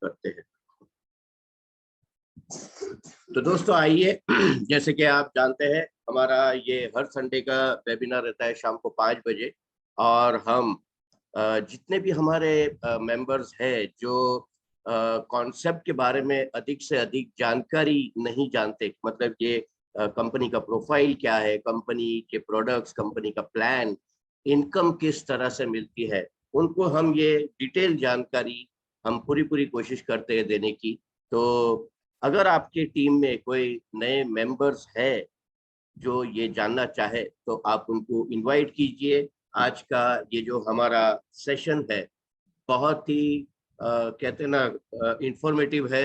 करते हैं। तो दोस्तों आइए, जैसे कि आप जानते हैं हमारा ये हर संडे का वेबिनार रहता है शाम को 5 बजे, और हम जितने भी हमारे मेंबर्स हैं जो कॉन्सेप्ट के बारे में अधिक से अधिक जानकारी नहीं जानते, मतलब ये कंपनी का प्रोफाइल क्या है, कंपनी के प्रोडक्ट्स, कंपनी का प्लान, इनकम किस तरह से मिलती है, उनको हम ये डिटेल जानकारी हम पूरी कोशिश करते हैं देने की। तो अगर आपकी टीम में कोई नए मेंबर्स है जो ये जानना चाहे तो आप उनको इनवाइट कीजिए। आज का ये जो हमारा सेशन है बहुत ही कहते हैं ना इंफॉर्मेटिव है,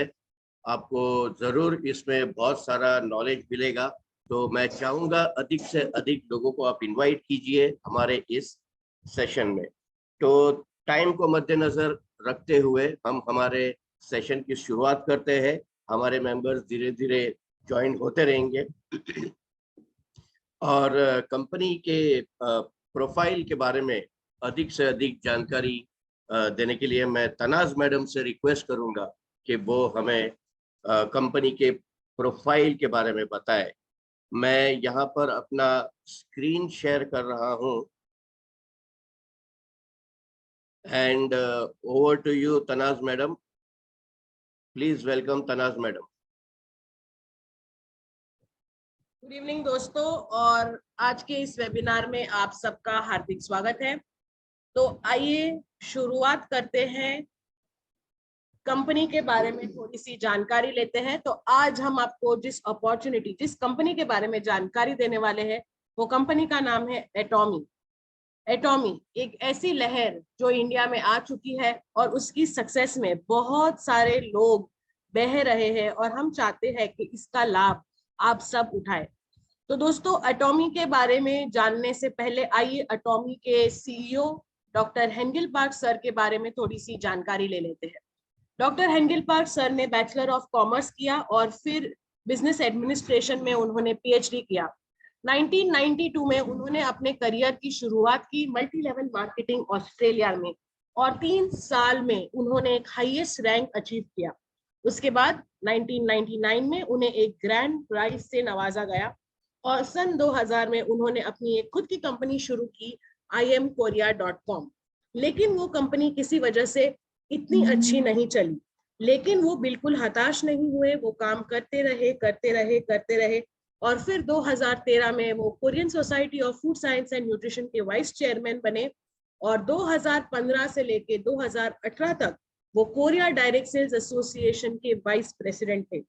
आपको जरूर इसमें बहुत सारा नॉलेज मिलेगा। तो मैं चाहूँगा अधिक से अधिक लोगों को आप इनवाइट कीजिए हमारे इस सेशन में। तो टाइम को मद्देनजर रखते हुए हम हमारे सेशन की शुरुआत करते हैं। हमारे मेंबर्स धीरे धीरे ज्वाइन होते रहेंगे और कंपनी के प्रोफाइल के बारे में अधिक से अधिक जानकारी देने के लिए मैं तनाज मैडम से रिक्वेस्ट करूंगा कि वो हमें कंपनी के प्रोफाइल के बारे में बताए। मैं यहाँ पर अपना स्क्रीन शेयर कर रहा हूँ and over to you Tanaz madam. Please welcome Tanaz madam. Good evening दोस्तों, और आज के इस वेबिनार में आप सबका हार्दिक स्वागत है। तो आइए शुरुआत करते हैं, कंपनी के बारे में थोड़ी सी जानकारी लेते हैं। तो आज हम आपको जिस कंपनी के बारे में जानकारी देने वाले हैं वो कंपनी का नाम है एटॉमी। एटॉमी एक ऐसी लहर जो इंडिया में आ चुकी है और उसकी सक्सेस में बहुत सारे लोग बह रहे हैं और हम चाहते हैं कि इसका लाभ आप सब उठाएं। तो दोस्तों एटॉमी के बारे में जानने से पहले आइए एटॉमी के सीईओ डॉक्टर हेंगिल पार्क सर के बारे में थोड़ी सी जानकारी ले लेते हैं। डॉक्टर हेंगिल पार्क सर ने बैचलर ऑफ कॉमर्स किया और फिर बिजनेस एडमिनिस्ट्रेशन में उन्होंने पीएचडी किया। 1992 में उन्होंने अपने करियर की शुरुआत की मल्टी लेवल मार्केटिंग ऑस्ट्रेलिया में, और 3 साल में उन्होंने एक हाईएस्ट रैंक अचीव किया। उसके बाद 1999 में उन्हें एक ग्रैंड प्राइज से नवाजा गया और सन 2000 में उन्होंने अपनी एक खुद की कंपनी शुरू की imkorea.com। लेकिन वो कंपनी किसी वजह से इतनी अच्छी नहीं चली, लेकिन वो बिल्कुल हताश नहीं हुए, वो काम करते रहे और फिर 2013 में वो Korean society of food science and nutrition के वाइस चेयरमैन बने और 2015 से लेके 2018 तक वो कोरिया डायरेक्ट सेल्स एसोसिएशन के वाइस प्रेसिडेंट थे।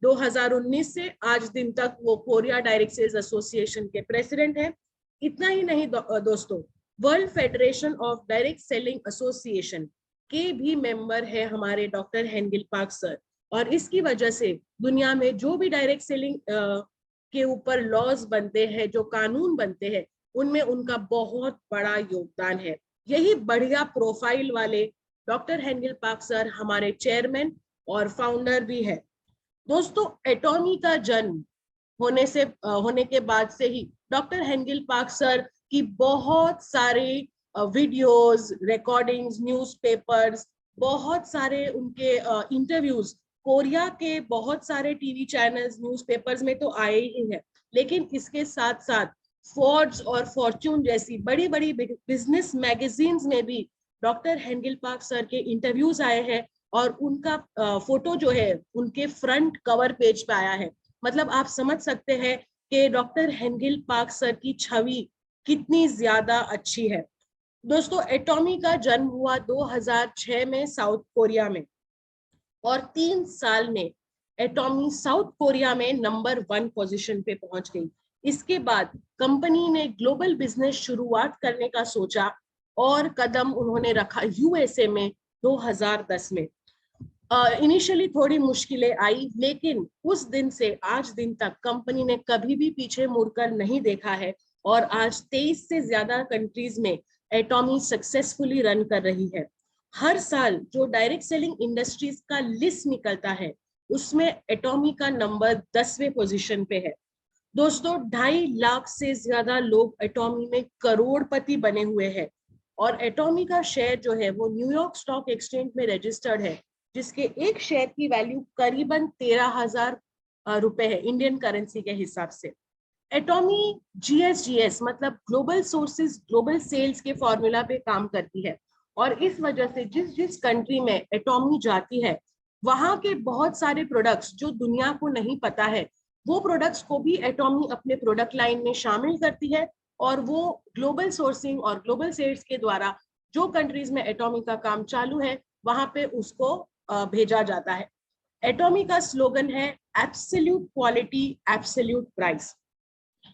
2019 से आज दिन तक वो कोरिया डायरेक्ट सेल्स एसोसिएशन के प्रेसिडेंट हैं। इतना ही नहीं दोस्तों, world federation of direct selling association के भी मेंबर है हमारे डॉक्टर हेंगिल पार्क सर, और इसकी वजह से दुनिया में जो भी डायरेक्ट सेलिंग के ऊपर लॉज बनते हैं, जो कानून बनते हैं, उनमें उनका बहुत बड़ा योगदान है। यही बढ़िया प्रोफाइल वाले डॉक्टर हेंगिल पार्क सर हमारे चेयरमैन और फाउंडर भी है। दोस्तों एटॉमी का जन्म होने के बाद से ही डॉक्टर हेंगिल पार्क सर की बहुत सारे वीडियोस, रिकॉर्डिंग्स, न्यूज़पेपर्स, बहुत सारे उनके इंटरव्यूज कोरिया के बहुत सारे टीवी चैनल्स, न्यूज़पेपर्स में तो आए ही हैं, लेकिन इसके साथ साथ फोर्ब्स और फॉर्च्यून जैसी बड़ी बड़ी बिजनेस मैगजीन्स में भी डॉक्टर हेंगिल पार्क सर के इंटरव्यूज आए हैं और उनका फोटो जो है उनके फ्रंट कवर पेज पे आया है। मतलब आप समझ सकते हैं कि डॉक्टर हेंगिल पार्क सर की छवि कितनी ज्यादा अच्छी है। दोस्तों एटॉमी का जन्म हुआ 2006 में साउथ कोरिया में, और 3 साल में एटॉमी साउथ कोरिया में नंबर 1 पोजीशन पे पहुंच गई। इसके बाद कंपनी ने ग्लोबल बिजनेस शुरुआत करने का सोचा और कदम उन्होंने रखा यूएसए में 2010 में। इनिशियली थोड़ी मुश्किलें आई, लेकिन उस दिन से आज दिन तक कंपनी ने कभी भी पीछे मुड़कर नहीं देखा है और आज 23 से ज्यादा कंट्रीज में एटॉमी सक्सेसफुली रन कर रही है। हर साल जो डायरेक्ट सेलिंग इंडस्ट्रीज का लिस्ट निकलता है उसमें एटॉमी का नंबर 10वें पोजीशन पे है। दोस्तों 2.5 लाख से ज्यादा लोग एटॉमी में करोड़पति बने हुए हैं और एटॉमी का शेयर जो है वो न्यूयॉर्क स्टॉक एक्सचेंज में रजिस्टर्ड है, जिसके एक शेयर की वैल्यू करीबन 13,000 रुपए है इंडियन करेंसी के हिसाब से। एटॉमी GSGS मतलब ग्लोबल सोर्सेज ग्लोबल सेल्स के फॉर्मूला पे काम करती है, और इस वजह से जिस जिस कंट्री में एटॉमी जाती है वहां के बहुत सारे प्रोडक्ट्स जो दुनिया को नहीं पता है, वो प्रोडक्ट्स को भी एटॉमी अपने प्रोडक्ट लाइन में शामिल करती है, और वो ग्लोबल सोर्सिंग और ग्लोबल सेल्स के द्वारा जो कंट्रीज में एटॉमी का काम चालू है वहां पे उसको भेजा जाता है। एटॉमी का स्लोगन है एब्सोल्यूट क्वालिटी एब्सोल्यूट प्राइस।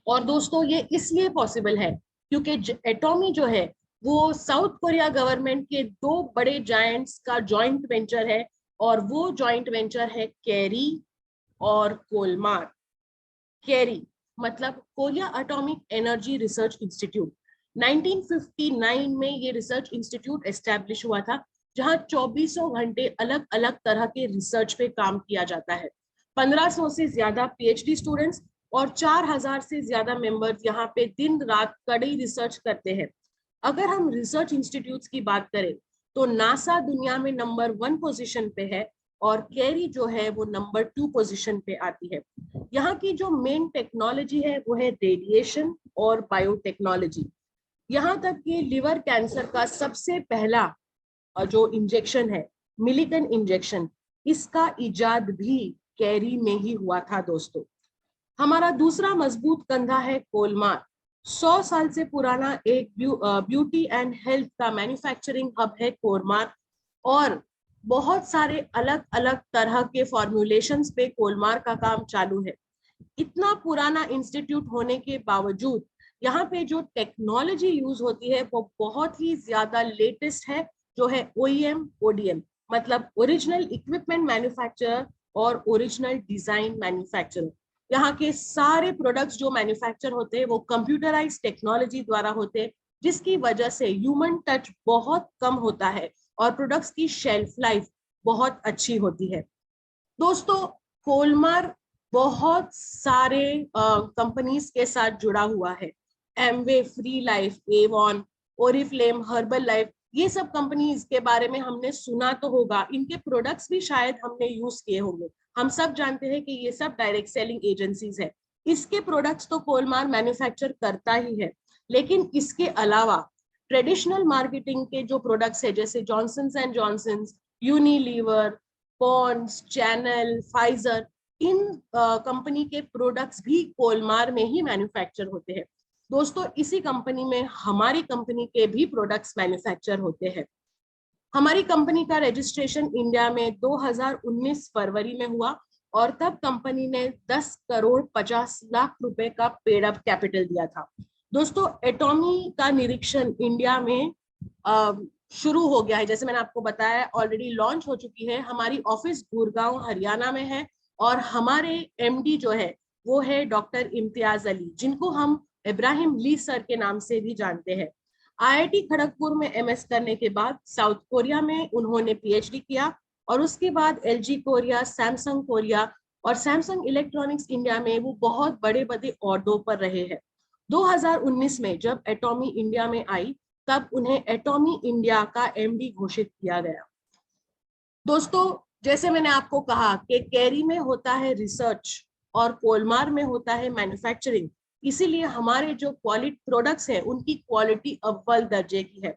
और दोस्तों ये इसलिए पॉसिबल है क्योंकि एटॉमी जो है वो साउथ कोरिया गवर्नमेंट के दो बड़े जायंट्स का जॉइंट वेंचर है, और वो जॉइंट वेंचर है केरी और कोलमार। केरी मतलब Korea atomic energy research institute. 1959 में ये रिसर्च इंस्टीट्यूट एस्टैब्लिश हुआ था, जहां 24 घंटे अलग अलग तरह के रिसर्च पे काम किया जाता है। 1500 से ज्यादा PhD स्टूडेंट्स और 4000 से ज्यादा मेंबर्स यहाँ पे दिन रात कड़ी रिसर्च करते हैं। अगर हम रिसर्च इंस्टीट्यूट्स की बात करें तो नासा दुनिया में नंबर 1 पोजीशन पे है, और केरी जो है वो नंबर 2 पोजीशन पे आती है। यहाँ की जो मेन टेक्नोलॉजी है वो है रेडिएशन और बायोटेक्नोलॉजी। यहाँ तक कि लिवर कैंसर का सबसे पहला जो इंजेक्शन है, मिलिकन इंजेक्शन, इसका इजाद भी केरी में ही हुआ था दोस्तों। हमारा दूसरा मजबूत कंधा है कोलमार। 100 साल से पुराना एक ब्यूटी एंड हेल्थ का मैन्युफैक्चरिंग हब है कोलमार, और बहुत सारे अलग अलग तरह के फॉर्मुलेशंस पे कोलमार का काम चालू है। इतना पुराना इंस्टीट्यूट होने के बावजूद यहाँ पे जो टेक्नोलॉजी यूज होती है वो बहुत ही ज्यादा लेटेस्ट है, जो है OEM ODM मतलब ओरिजिनल इक्विपमेंट मैन्युफैक्चरर और ओरिजिनल डिजाइन मैन्युफैक्चरर। यहाँ के सारे प्रोडक्ट्स जो मैन्युफैक्चर होते हैं वो कंप्यूटराइज टेक्नोलॉजी द्वारा होते हैं, जिसकी वजह से ह्यूमन टच बहुत कम होता है और प्रोडक्ट्स की शेल्फ लाइफ बहुत अच्छी होती है। दोस्तों कोलमार बहुत सारे कंपनीज के साथ जुड़ा हुआ है। Amway, free life, Avon, Oriflame, herbal life, ये सब कंपनीज के बारे में हमने सुना तो होगा, इनके प्रोडक्ट्स भी शायद हमने यूज किए होंगे। हम सब जानते हैं कि ये सब डायरेक्ट सेलिंग एजेंसीज है। इसके प्रोडक्ट्स तो कोलमार मैन्युफैक्चर करता ही है, लेकिन इसके अलावा ट्रेडिशनल मार्केटिंग के जो प्रोडक्ट्स है जैसे Johnson's and Johnson's, Unilever, Pond's, Chanel, Pfizer, इन कंपनी के प्रोडक्ट्स भी कोलमार में ही मैन्युफैक्चर होते हैं। दोस्तों इसी कंपनी में हमारी कंपनी के भी प्रोडक्ट्स मैन्युफैक्चर होते हैं। हमारी कंपनी का रजिस्ट्रेशन इंडिया में 2019 फरवरी में हुआ, और तब कंपनी ने 10 करोड़ 50 लाख रुपए का पेड अप कैपिटल दिया था। दोस्तों एटॉमी का निरीक्षण इंडिया में शुरू हो गया है, जैसे मैंने आपको बताया ऑलरेडी लॉन्च हो चुकी है। हमारी ऑफिस गुड़गांव हरियाणा में है, और हमारे MD जो है वो है डॉक्टर इम्तियाज अली, जिनको हम इब्राहिम ली सर के नाम से भी जानते हैं। IIT खड़गपुर में MS करने के बाद साउथ कोरिया में उन्होंने PhD किया, और उसके बाद LG कोरिया, सैमसंग कोरिया और सैमसंग इलेक्ट्रॉनिक्स इंडिया में वो बहुत बड़े बड़े ओहदों पर रहे हैं। 2019 में जब एटॉमी इंडिया में आई तब उन्हें एटॉमी इंडिया का MD घोषित किया गया। दोस्तों जैसे मैंने आपको कहा कि केरी में होता है रिसर्च और कोलमार में होता है मैन्युफैक्चरिंग, इसीलिए हमारे जो क्वालिटी प्रोडक्ट्स हैं उनकी क्वालिटी अव्वल दर्जे की है।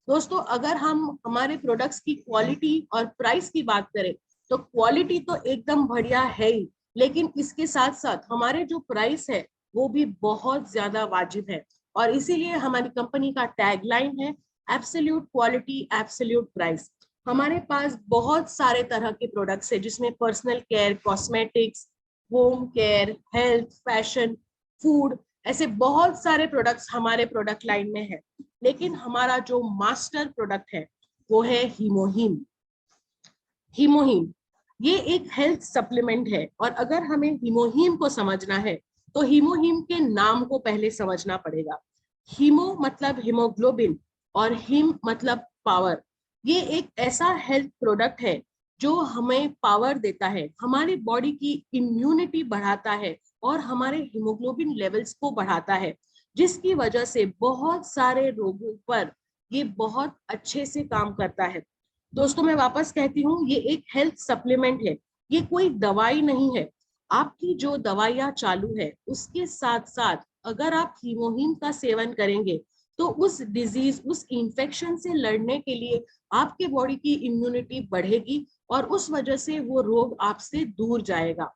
दोस्तों अगर हम हमारे प्रोडक्ट्स की क्वालिटी और प्राइस की बात करें तो क्वालिटी तो एकदम बढ़िया है ही, लेकिन इसके साथ साथ हमारे जो प्राइस है वो भी बहुत ज्यादा वाजिब है, और इसीलिए हमारी कंपनी का टैगलाइन है एब्सोल्यूट क्वालिटी एब्सोल्यूट प्राइस। हमारे पास बहुत सारे तरह के प्रोडक्ट्स है, जिसमें personal care, cosmetics, home care, health, fashion, food, ऐसे बहुत सारे प्रोडक्ट्स हमारे प्रोडक्ट लाइन में है। लेकिन हमारा जो मास्टर प्रोडक्ट है वो है हीमोहीम। हीमोहीम ये एक हेल्थ सप्लीमेंट है, और अगर हमें हीमोहीम को समझना है तो हीमोहीम के नाम को पहले समझना पड़ेगा। हीमो मतलब हीमोग्लोबिन और हीम मतलब पावर। ये एक ऐसा हेल्थ प्रोडक्ट है जो हमें पावर देता है, हमारी बॉडी की इम्यूनिटी बढ़ाता है और हमारे हीमोग्लोबिन लेवल्स को बढ़ाता है, जिसकी वजह से बहुत सारे रोगों पर ये बहुत अच्छे से काम करता है। दोस्तों मैं वापस कहती हूँ, ये एक हेल्थ सप्लीमेंट है, ये कोई दवाई नहीं है। आपकी जो दवाइयाँ चालू है उसके साथ साथ अगर आप हीमोहिम का सेवन करेंगे तो उस डिजीज, उस इंफेक्शन से लड़ने के लिए आपके बॉडी की इम्यूनिटी बढ़ेगी और उस वजह से वो रोग आपसे दूर जाएगा।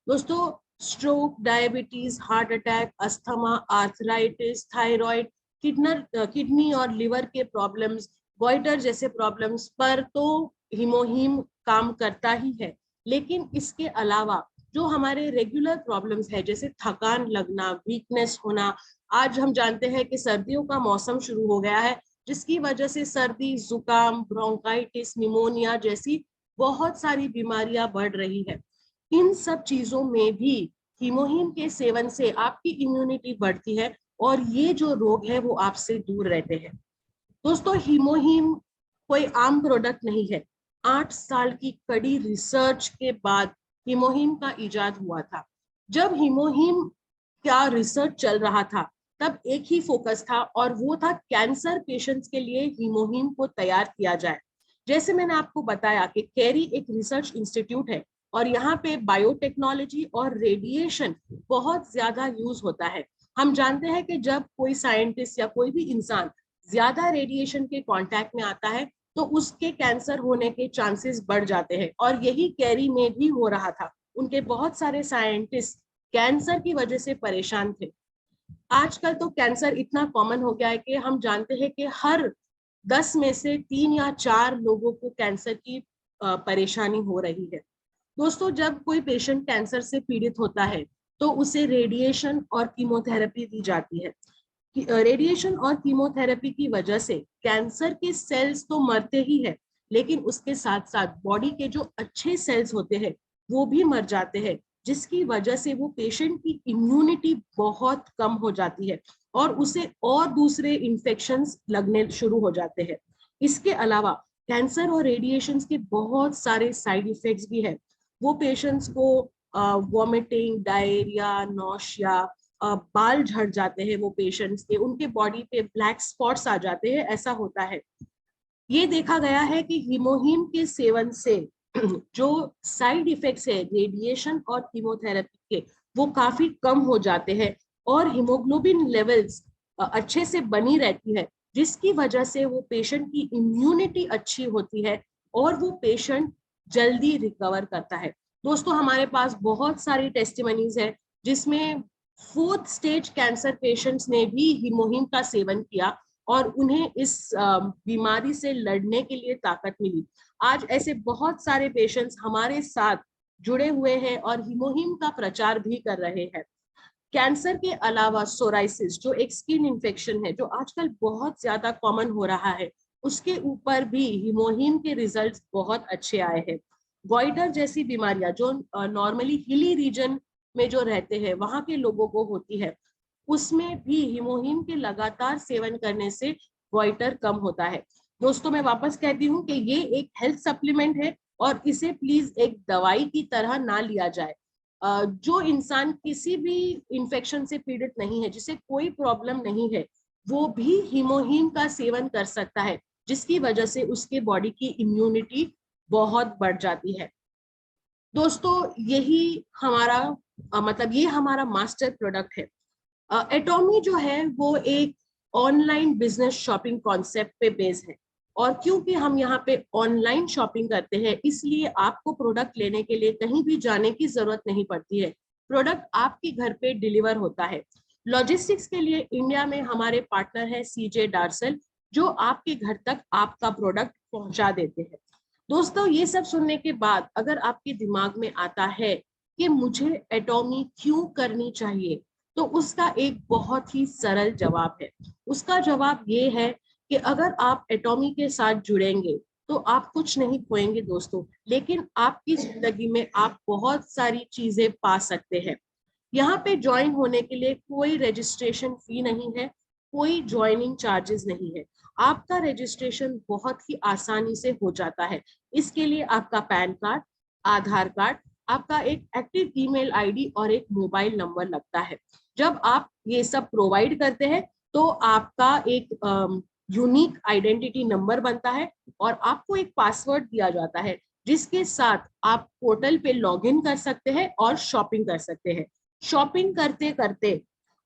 दोस्तों stroke, diabetes, heart attack, asthma, arthritis, thyroid, kidney और लिवर के प्रॉब्लम्स, गॉइटर जैसे प्रॉब्लम्स पर तो हीमोहिम काम करता ही है। लेकिन इसके अलावा जो हमारे रेगुलर प्रॉब्लम्स है, जैसे थकान लगना, वीकनेस होना, आज हम जानते हैं कि सर्दियों का मौसम शुरू हो गया है, जिसकी वजह से सर्दी, जुकाम, ब्रोंकाइटिस, निमोनिया जैसी बहुत सारी बीमारियां बढ़ रही है। इन सब चीजों में भी हीमोहिम के सेवन से आपकी इम्यूनिटी बढ़ती है और ये जो रोग है वो आपसे दूर रहते हैं। दोस्तों हीमोहिम कोई आम प्रोडक्ट नहीं है। 8 साल की कड़ी रिसर्च के बाद हीमोहिम का इजाद हुआ था। जब हीमोहिम का रिसर्च चल रहा था तब एक ही फोकस था और वो था कैंसर पेशेंट्स के लिए हीमोहिम को तैयार किया जाए। जैसे मैंने आपको बताया कि कैरी एक रिसर्च इंस्टीट्यूट है और यहाँ पे बायोटेक्नोलॉजी और रेडिएशन बहुत ज्यादा यूज होता है। हम जानते हैं कि जब कोई साइंटिस्ट या कोई भी इंसान ज्यादा रेडिएशन के कांटेक्ट में आता है तो उसके कैंसर होने के चांसेस बढ़ जाते हैं और यही कैरी में भी हो रहा था। उनके बहुत सारे साइंटिस्ट कैंसर की वजह से परेशान थे। आजकल तो कैंसर इतना कॉमन हो गया है कि हम जानते हैं कि हर 10 में से 3 या 4 लोगों को कैंसर की परेशानी हो रही है। दोस्तों जब कोई पेशेंट कैंसर से पीड़ित होता है तो उसे रेडिएशन और कीमोथेरेपी दी जाती है। रेडिएशन और कीमोथेरेपी की वजह से कैंसर के सेल्स तो मरते ही है, लेकिन उसके साथ साथ बॉडी के जो अच्छे सेल्स होते हैं वो भी मर जाते हैं, जिसकी वजह से वो पेशेंट की इम्यूनिटी बहुत कम हो जाती है और उसे और दूसरे इन्फेक्शंस लगने शुरू हो जाते हैं। इसके अलावा कैंसर और रेडिएशन के बहुत सारे साइड इफेक्ट्स भी है। वो पेशेंट्स को वॉमिटिंग, डायरिया, नौशिया, बाल झड़ जाते हैं वो पेशेंट्स के, उनके बॉडी पे ब्लैक स्पॉट्स आ जाते हैं, ऐसा होता है। ये देखा गया है कि हीमोहिम के सेवन से जो साइड इफेक्ट्स है रेडिएशन और कीमोथेरेपी के, वो काफी कम हो जाते हैं और हीमोग्लोबिन लेवल्स अच्छे से बनी रहती है, जिसकी वजह से वो पेशेंट की इम्यूनिटी अच्छी होती है और वो पेशेंट जल्दी रिकवर करता है। दोस्तों हमारे पास बहुत सारी टेस्टिमनीज है जिसमें 4th स्टेज कैंसर पेशेंट्स ने भी हीमोहिम का सेवन किया और उन्हें इस बीमारी से लड़ने के लिए ताकत मिली। आज ऐसे बहुत सारे पेशेंट्स हमारे साथ जुड़े हुए हैं और हीमोहिम का प्रचार भी कर रहे हैं। कैंसर के अलावा सोराइसिस जो एक स्किन इन्फेक्शन है जो आजकल बहुत ज्यादा कॉमन हो रहा है, उसके ऊपर भी हीमोहिम के रिजल्ट्स बहुत अच्छे आए हैं। गॉइटर जैसी बीमारियां जो नॉर्मली हिली रीजन में जो रहते हैं वहां के लोगों को होती है, उसमें भी हीमोहिम के लगातार सेवन करने से गॉइटर कम होता है। दोस्तों मैं वापस कहती हूँ कि ये एक हेल्थ सप्लीमेंट है और इसे प्लीज एक दवाई की तरह ना लिया जाए। जो इंसान किसी भी इंफेक्शन से पीड़ित नहीं है, जिसे कोई प्रॉब्लम नहीं है, वो भी हीमोहिम का सेवन कर सकता है, जिसकी वजह से उसके बॉडी की इम्यूनिटी बहुत बढ़ जाती है। दोस्तों यही हमारा मतलब ये हमारा मास्टर प्रोडक्ट है। एटॉमी जो है वो एक ऑनलाइन बिजनेस शॉपिंग कॉन्सेप्ट पे बेस्ड है और क्योंकि हम यहाँ पे ऑनलाइन शॉपिंग करते हैं इसलिए आपको प्रोडक्ट लेने के लिए कहीं भी जाने की जरूरत नहीं पड़ती है। प्रोडक्ट आपके घर पे डिलीवर होता है। लॉजिस्टिक्स के लिए इंडिया में हमारे पार्टनर है सीजे डार्सल, जो आपके घर तक आपका प्रोडक्ट पहुंचा देते हैं। दोस्तों ये सब सुनने के बाद अगर आपके दिमाग में आता है कि मुझे एटॉमी क्यों करनी चाहिए, तो उसका एक बहुत ही सरल जवाब है। उसका जवाब ये है कि अगर आप एटॉमी के साथ जुड़ेंगे तो आप कुछ नहीं खोएंगे दोस्तों, लेकिन आपकी जिंदगी में आप बहुत सारी चीजें पा सकते हैं। यहाँ पे ज्वाइन होने के लिए कोई रजिस्ट्रेशन फी नहीं है, कोई ज्वाइनिंग चार्जेस नहीं है। आपका रजिस्ट्रेशन बहुत ही आसानी से हो जाता है। इसके लिए आपका पैन कार्ड, आधार कार्ड, आपका एक एक्टिव ईमेल आईडी और एक मोबाइल नंबर लगता है। जब आप ये सब प्रोवाइड करते हैं तो आपका एक यूनिक आइडेंटिटी नंबर बनता है और आपको एक पासवर्ड दिया जाता है जिसके साथ आप पोर्टल पे लॉगिन कर सकते हैं और शॉपिंग कर सकते हैं। शॉपिंग करते करते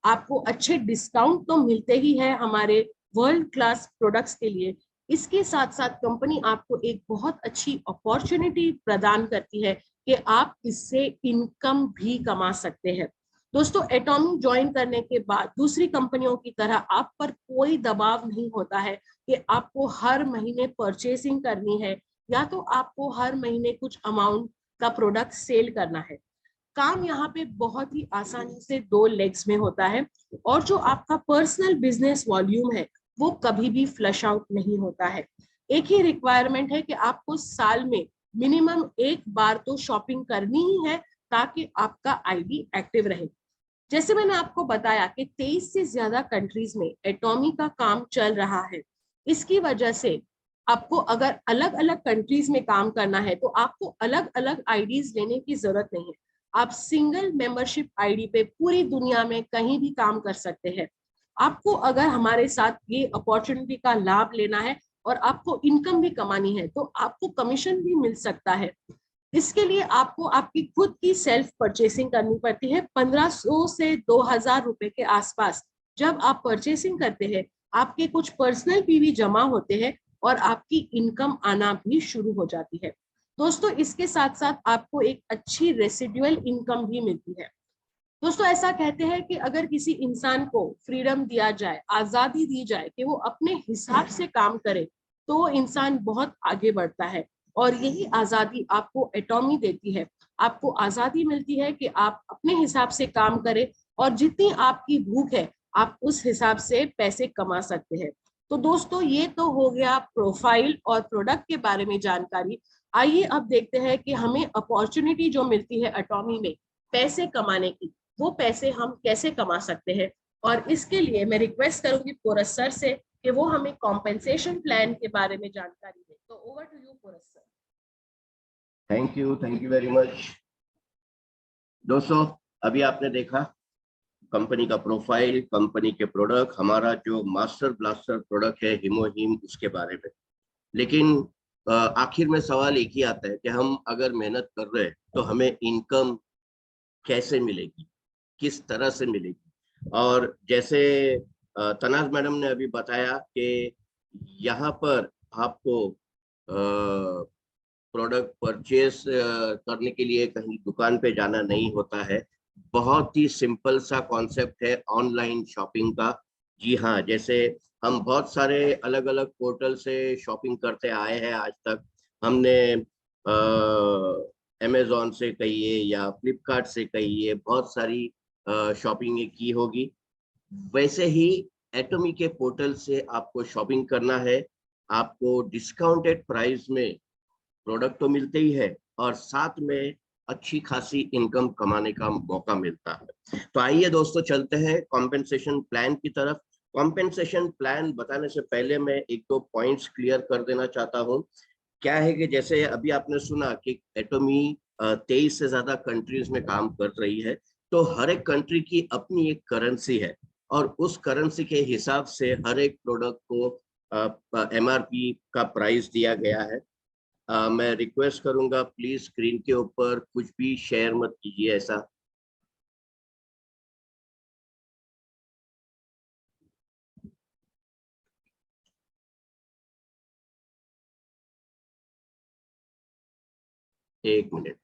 आपको अच्छे डिस्काउंट तो मिलते ही है हमारे वर्ल्ड क्लास प्रोडक्ट्स के लिए। इसके साथ साथ कंपनी आपको एक बहुत अच्छी अपॉर्चुनिटी प्रदान करती है कि आप इससे इनकम भी कमा सकते हैं। दोस्तों, एटॉमी ज्वाइन करने के बाद दूसरी कंपनियों की तरह आप पर कोई दबाव नहीं होता है कि आपको हर महीने परचेसिंग करनी है या तो आपको हर महीने कुछ अमाउंट का प्रोडक्ट सेल करना है। काम यहाँ पे बहुत ही आसानी से 2 लेग्स में होता है और जो आपका पर्सनल बिजनेस वॉल्यूम है वो कभी भी फ्लश आउट नहीं होता है। एक ही रिक्वायरमेंट है कि आपको साल में मिनिमम एक बार तो शॉपिंग करनी ही है ताकि आपका आईडी एक्टिव रहे। जैसे मैंने आपको बताया कि 23 से ज्यादा कंट्रीज में एटॉमी का काम चल रहा है। इसकी वजह से आपको अगर अलग अलग कंट्रीज में काम करना है तो आपको अलग अलग आईडीज लेने की जरूरत नहीं है। आप सिंगल मेंबरशिप आईडी पे पूरी दुनिया में कहीं भी काम कर सकते हैं। आपको अगर हमारे साथ ये अपॉर्चुनिटी का लाभ लेना है और आपको इनकम भी कमानी है तो आपको कमीशन भी मिल सकता है। इसके लिए आपको आपकी खुद की सेल्फ परचेसिंग करनी पड़ती है 1500 से 2000 रुपए के आसपास। जब आप परचेसिंग करते हैं आपके कुछ पर्सनल पीवी जमा होते हैं और आपकी इनकम आना भी शुरू हो जाती है। दोस्तों, इसके साथ साथ आपको एक अच्छी रेसिडुअल इनकम भी मिलती है। दोस्तों, ऐसा कहते हैं कि अगर किसी इंसान को फ्रीडम दिया जाए, आजादी दी जाए कि वो अपने हिसाब से काम करे तो वो इंसान बहुत आगे बढ़ता है और यही आजादी आपको एटॉमी देती है। आपको आजादी मिलती है कि आप अपने हिसाब से काम करें और जितनी आपकी भूख है आप उस हिसाब से पैसे कमा सकते हैं। तो दोस्तों, ये तो हो गया प्रोफाइल और प्रोडक्ट के बारे में जानकारी। आइए अब देखते हैं कि हमें अपॉर्चुनिटी जो मिलती है एटॉमी में पैसे कमाने की, वो पैसे हम कैसे कमा सकते हैं। और इसके लिए मैं रिक्वेस्ट करूंगी पोरस सर से कि वो हमें कॉम्पेंसेशन प्लान के बारे में जानकारी दें। तो over to you Porus sir. Thank you very much. दोस्तों, अभी आपने देखा कंपनी का प्रोफाइल, कंपनी के प्रोडक्ट, हमारा जो मास्टर ब्लास्टर प्रोडक्ट है हिमोहिम, उसके बारे में। लेकिन आखिर में सवाल एक ही आता है कि हम अगर मेहनत कर रहे हैं तो हमें इनकम कैसे मिलेगी, किस तरह से मिलेगी। और जैसे तनाज मैडम ने अभी बताया कि यहाँ पर आपको प्रोडक्ट परचेस करने के लिए कहीं दुकान पे जाना नहीं होता है। बहुत ही सिंपल सा कॉन्सेप्ट है ऑनलाइन शॉपिंग का। जी हाँ, जैसे हम बहुत सारे अलग अलग पोर्टल से शॉपिंग करते आए हैं आज तक। हमने अमेजोन से कहिए या फ्लिपकार्ट से कहिए, बहुत सारी शॉपिंग की होगी। वैसे ही एटॉमी के पोर्टल से आपको शॉपिंग करना है। आपको डिस्काउंटेड प्राइस में प्रोडक्ट तो मिलते ही है और साथ में अच्छी खासी इनकम कमाने का मौका मिलता है। तो आइए दोस्तों, चलते हैं कॉम्पेंसेशन प्लान की तरफ। कॉम्पेंसेशन प्लान बताने से पहले मैं एक दो पॉइंट्स क्लियर कर देना चाहता हूँ। क्या है कि जैसे अभी आपने सुना कि एटॉमी 23 से ज्यादा कंट्रीज में काम कर रही है, तो हर एक कंट्री की अपनी एक करेंसी है और उस करेंसी के हिसाब से हर एक प्रोडक्ट को एमआरपी का प्राइस दिया गया है। मैं रिक्वेस्ट करूंगा प्लीज स्क्रीन के ऊपर कुछ भी शेयर मत कीजिए ऐसा। एक मिनट।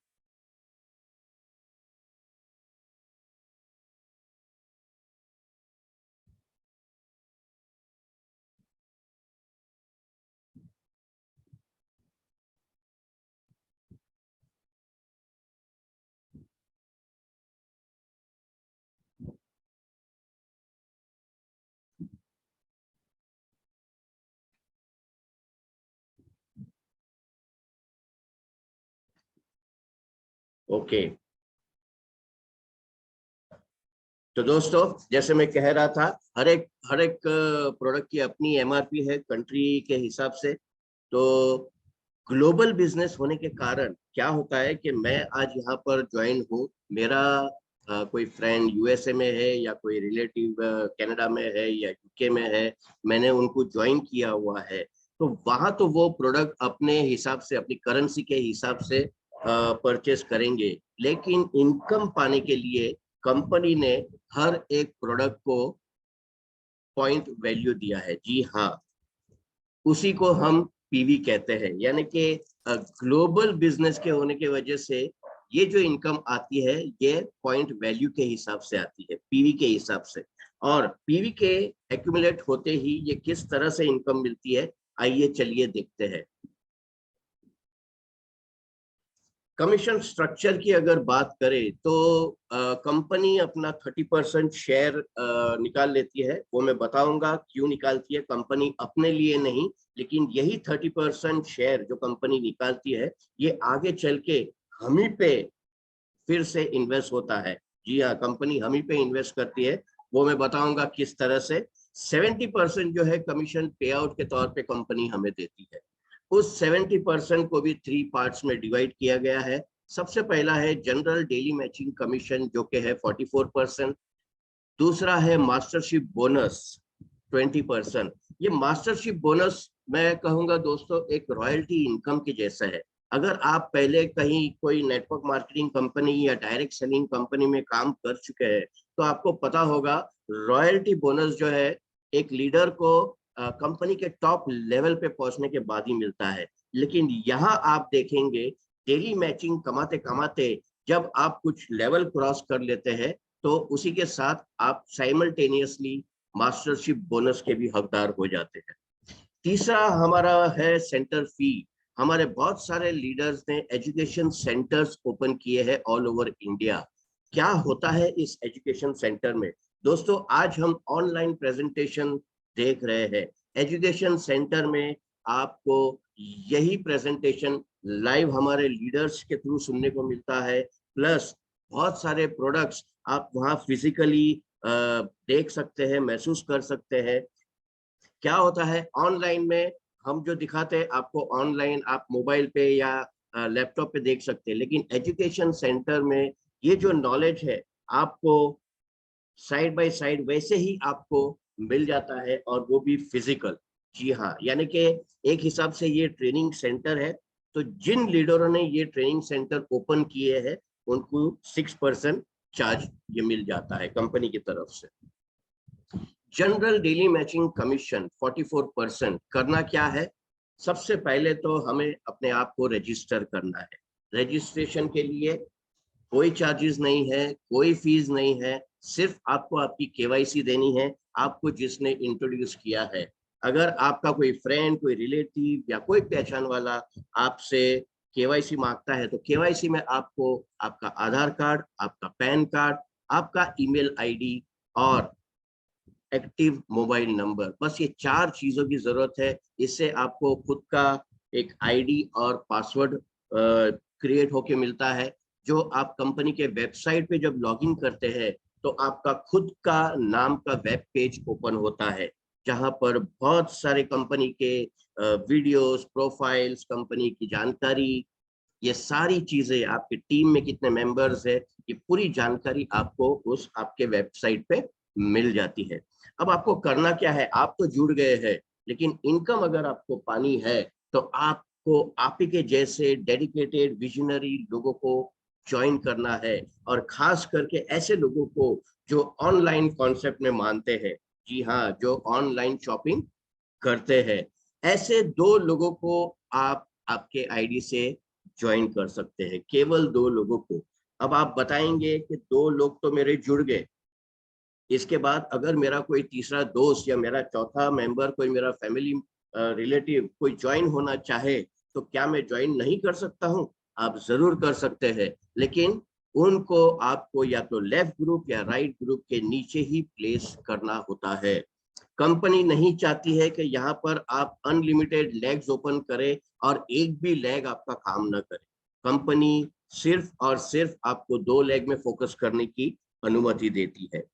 ओके, तो दोस्तों जैसे मैं कह रहा था, हर एक प्रोडक्ट की अपनी एमआरपी है कंट्री के हिसाब से। तो ग्लोबल बिजनेस होने के कारण क्या होता है कि मैं आज यहाँ पर ज्वाइन हूँ। मेरा कोई फ्रेंड यूएसए में है या कोई रिलेटिव कनाडा में है या यूके में है, मैंने उनको ज्वाइन किया हुआ है, तो वहां तो वो प्रोडक्ट अपने हिसाब से, अपनी करेंसी के हिसाब से परचेस करेंगे। लेकिन इनकम पाने के लिए कंपनी ने हर एक प्रोडक्ट को पॉइंट वैल्यू दिया है। जी हाँ, उसी को हम पीवी कहते हैं। यानी कि ग्लोबल बिजनेस के होने की वजह से ये जो इनकम आती है ये पॉइंट वैल्यू के हिसाब से आती है, पीवी के हिसाब से। और पीवी के एक्यूमुलेट होते ही ये किस तरह से इनकम मिलती है, आइए चलिए देखते हैं। कमीशन स्ट्रक्चर की अगर बात करें तो कंपनी अपना 30% शेयर निकाल लेती है। वो मैं बताऊंगा क्यों निकालती है, कंपनी अपने लिए नहीं, लेकिन यही 30% शेयर जो कंपनी निकालती है ये आगे चल के हम ही पे फिर से इन्वेस्ट होता है। जी हाँ, कंपनी हम ही पे इन्वेस्ट करती है, वो मैं बताऊंगा किस तरह से। 70% जो है कमीशन पे आउट के तौर पे कंपनी हमें देती है। उस 70% को भी 3 पार्ट्स में डिवाइड किया गया है। सबसे पहला है जनरल डेली मैचिंग कमीशन जो कि है 44%। दूसरा है मास्टरशिप बोनस 20%। ये मास्टरशिप बोनस मैं कहूंगा दोस्तों एक रॉयल्टी इनकम के जैसा है। अगर आप पहले कहीं कोई नेटवर्क मार्केटिंग कंपनी या डायरेक्ट सेलिंग कंपनी में काम कर चुके हैं तो आपको पता होगा रॉयल्टी बोनस जो है एक लीडर को कंपनी के टॉप लेवल पे पहुंचने के बाद ही मिलता है। लेकिन यहाँ आप देखेंगे डेली मैचिंग कमाते कमाते जब आप कुछ लेवल क्रॉस कर लेते हैं तो उसी के साथ आप साइमल्टेनियसली मास्टरशिप बोनस के भी हकदार हो जाते हैं। तीसरा हमारा है सेंटर फी। हमारे बहुत सारे लीडर्स ने एजुकेशन सेंटर्स ओपन किए हैं ऑल ओवर इंडिया। क्या होता है इस एजुकेशन सेंटर में दोस्तों, आज हम ऑनलाइन प्रेजेंटेशन देख रहे हैं। एजुकेशन सेंटर में आपको यही प्रेजेंटेशन लाइव हमारे लीडर्स के थ्रू सुनने को मिलता है, प्लस बहुत सारे प्रोडक्ट्स आप वहां फिजिकली देख सकते हैं, महसूस कर सकते हैं। क्या होता है ऑनलाइन में, हम जो दिखाते हैं आपको ऑनलाइन आप मोबाइल पे या लैपटॉप पे देख सकते हैं, लेकिन एजुकेशन सेंटर में ये जो नॉलेज है आपको साइड बाय साइड वैसे ही आपको मिल जाता है, और वो भी फिजिकल। जी हाँ, यानी कि एक हिसाब से ये ट्रेनिंग सेंटर है। तो जिन लीडरों ने ये ट्रेनिंग सेंटर ओपन किए हैं उनको 6% चार्ज ये मिल जाता है कंपनी की तरफ से। General daily matching commission 44%। करना क्या है, सबसे पहले तो हमें अपने आप को रजिस्टर करना है। रजिस्ट्रेशन के लिए कोई चार्जेस नहीं है, कोई फीस नहीं है, सिर्फ आपको आपकी केवाईसी देनी है, आपको जिसने इंट्रोड्यूस किया है। अगर आपका कोई फ्रेंड, कोई रिलेटिव या कोई पहचान वाला आपसे केवाईसी मांगता है तो केवाईसी में आपको आपका आधार कार्ड, आपका पैन कार्ड, आपका ईमेल आईडी और एक्टिव मोबाइल नंबर, बस ये 4 चीजों की जरूरत है। इससे आपको खुद का एक आईडी और पासवर्ड क्रिएट होके मिलता है। जो आप कंपनी के वेबसाइट पे जब लॉगिन करते हैं तो आपका खुद का नाम का वेब पेज ओपन होता है, जहां पर बहुत सारे कंपनी के वीडियोस, प्रोफाइल्स, कंपनी की जानकारी, ये सारी चीजें, आपके टीम में कितने मेंबर्स है, ये पूरी जानकारी आपको उस आपके वेबसाइट पे मिल जाती है। अब आपको करना क्या है, आप तो जुड़ गए हैं, लेकिन इनकम अगर आपको पानी है तो आपको आप ही के जैसे डेडिकेटेड विजनरी लोगों को ज्वाइन करना है, और खास करके ऐसे लोगों को जो ऑनलाइन कॉन्सेप्ट में मानते हैं। जी हाँ, जो ऑनलाइन शॉपिंग करते हैं, ऐसे 2 लोगों को आप आपके आईडी से ज्वाइन कर सकते हैं, केवल 2 लोगों को। अब आप बताएंगे कि 2 लोग तो मेरे जुड़ गए, इसके बाद अगर मेरा कोई तीसरा दोस्त या मेरा चौथा मेंबर, कोई मेरा फैमिली रिलेटिव कोई ज्वाइन होना चाहे तो क्या मैं ज्वाइन नहीं कर सकता हूं? आप जरूर कर सकते हैं, लेकिन उनको आपको या तो लेफ्ट ग्रुप या राइट ग्रुप के नीचे ही प्लेस करना होता है। कंपनी नहीं चाहती है कि यहाँ पर आप अनलिमिटेड लेग्स ओपन करें और एक भी लेग आपका काम ना करे। कंपनी सिर्फ और सिर्फ आपको 2 लेग में फोकस करने की अनुमति देती है।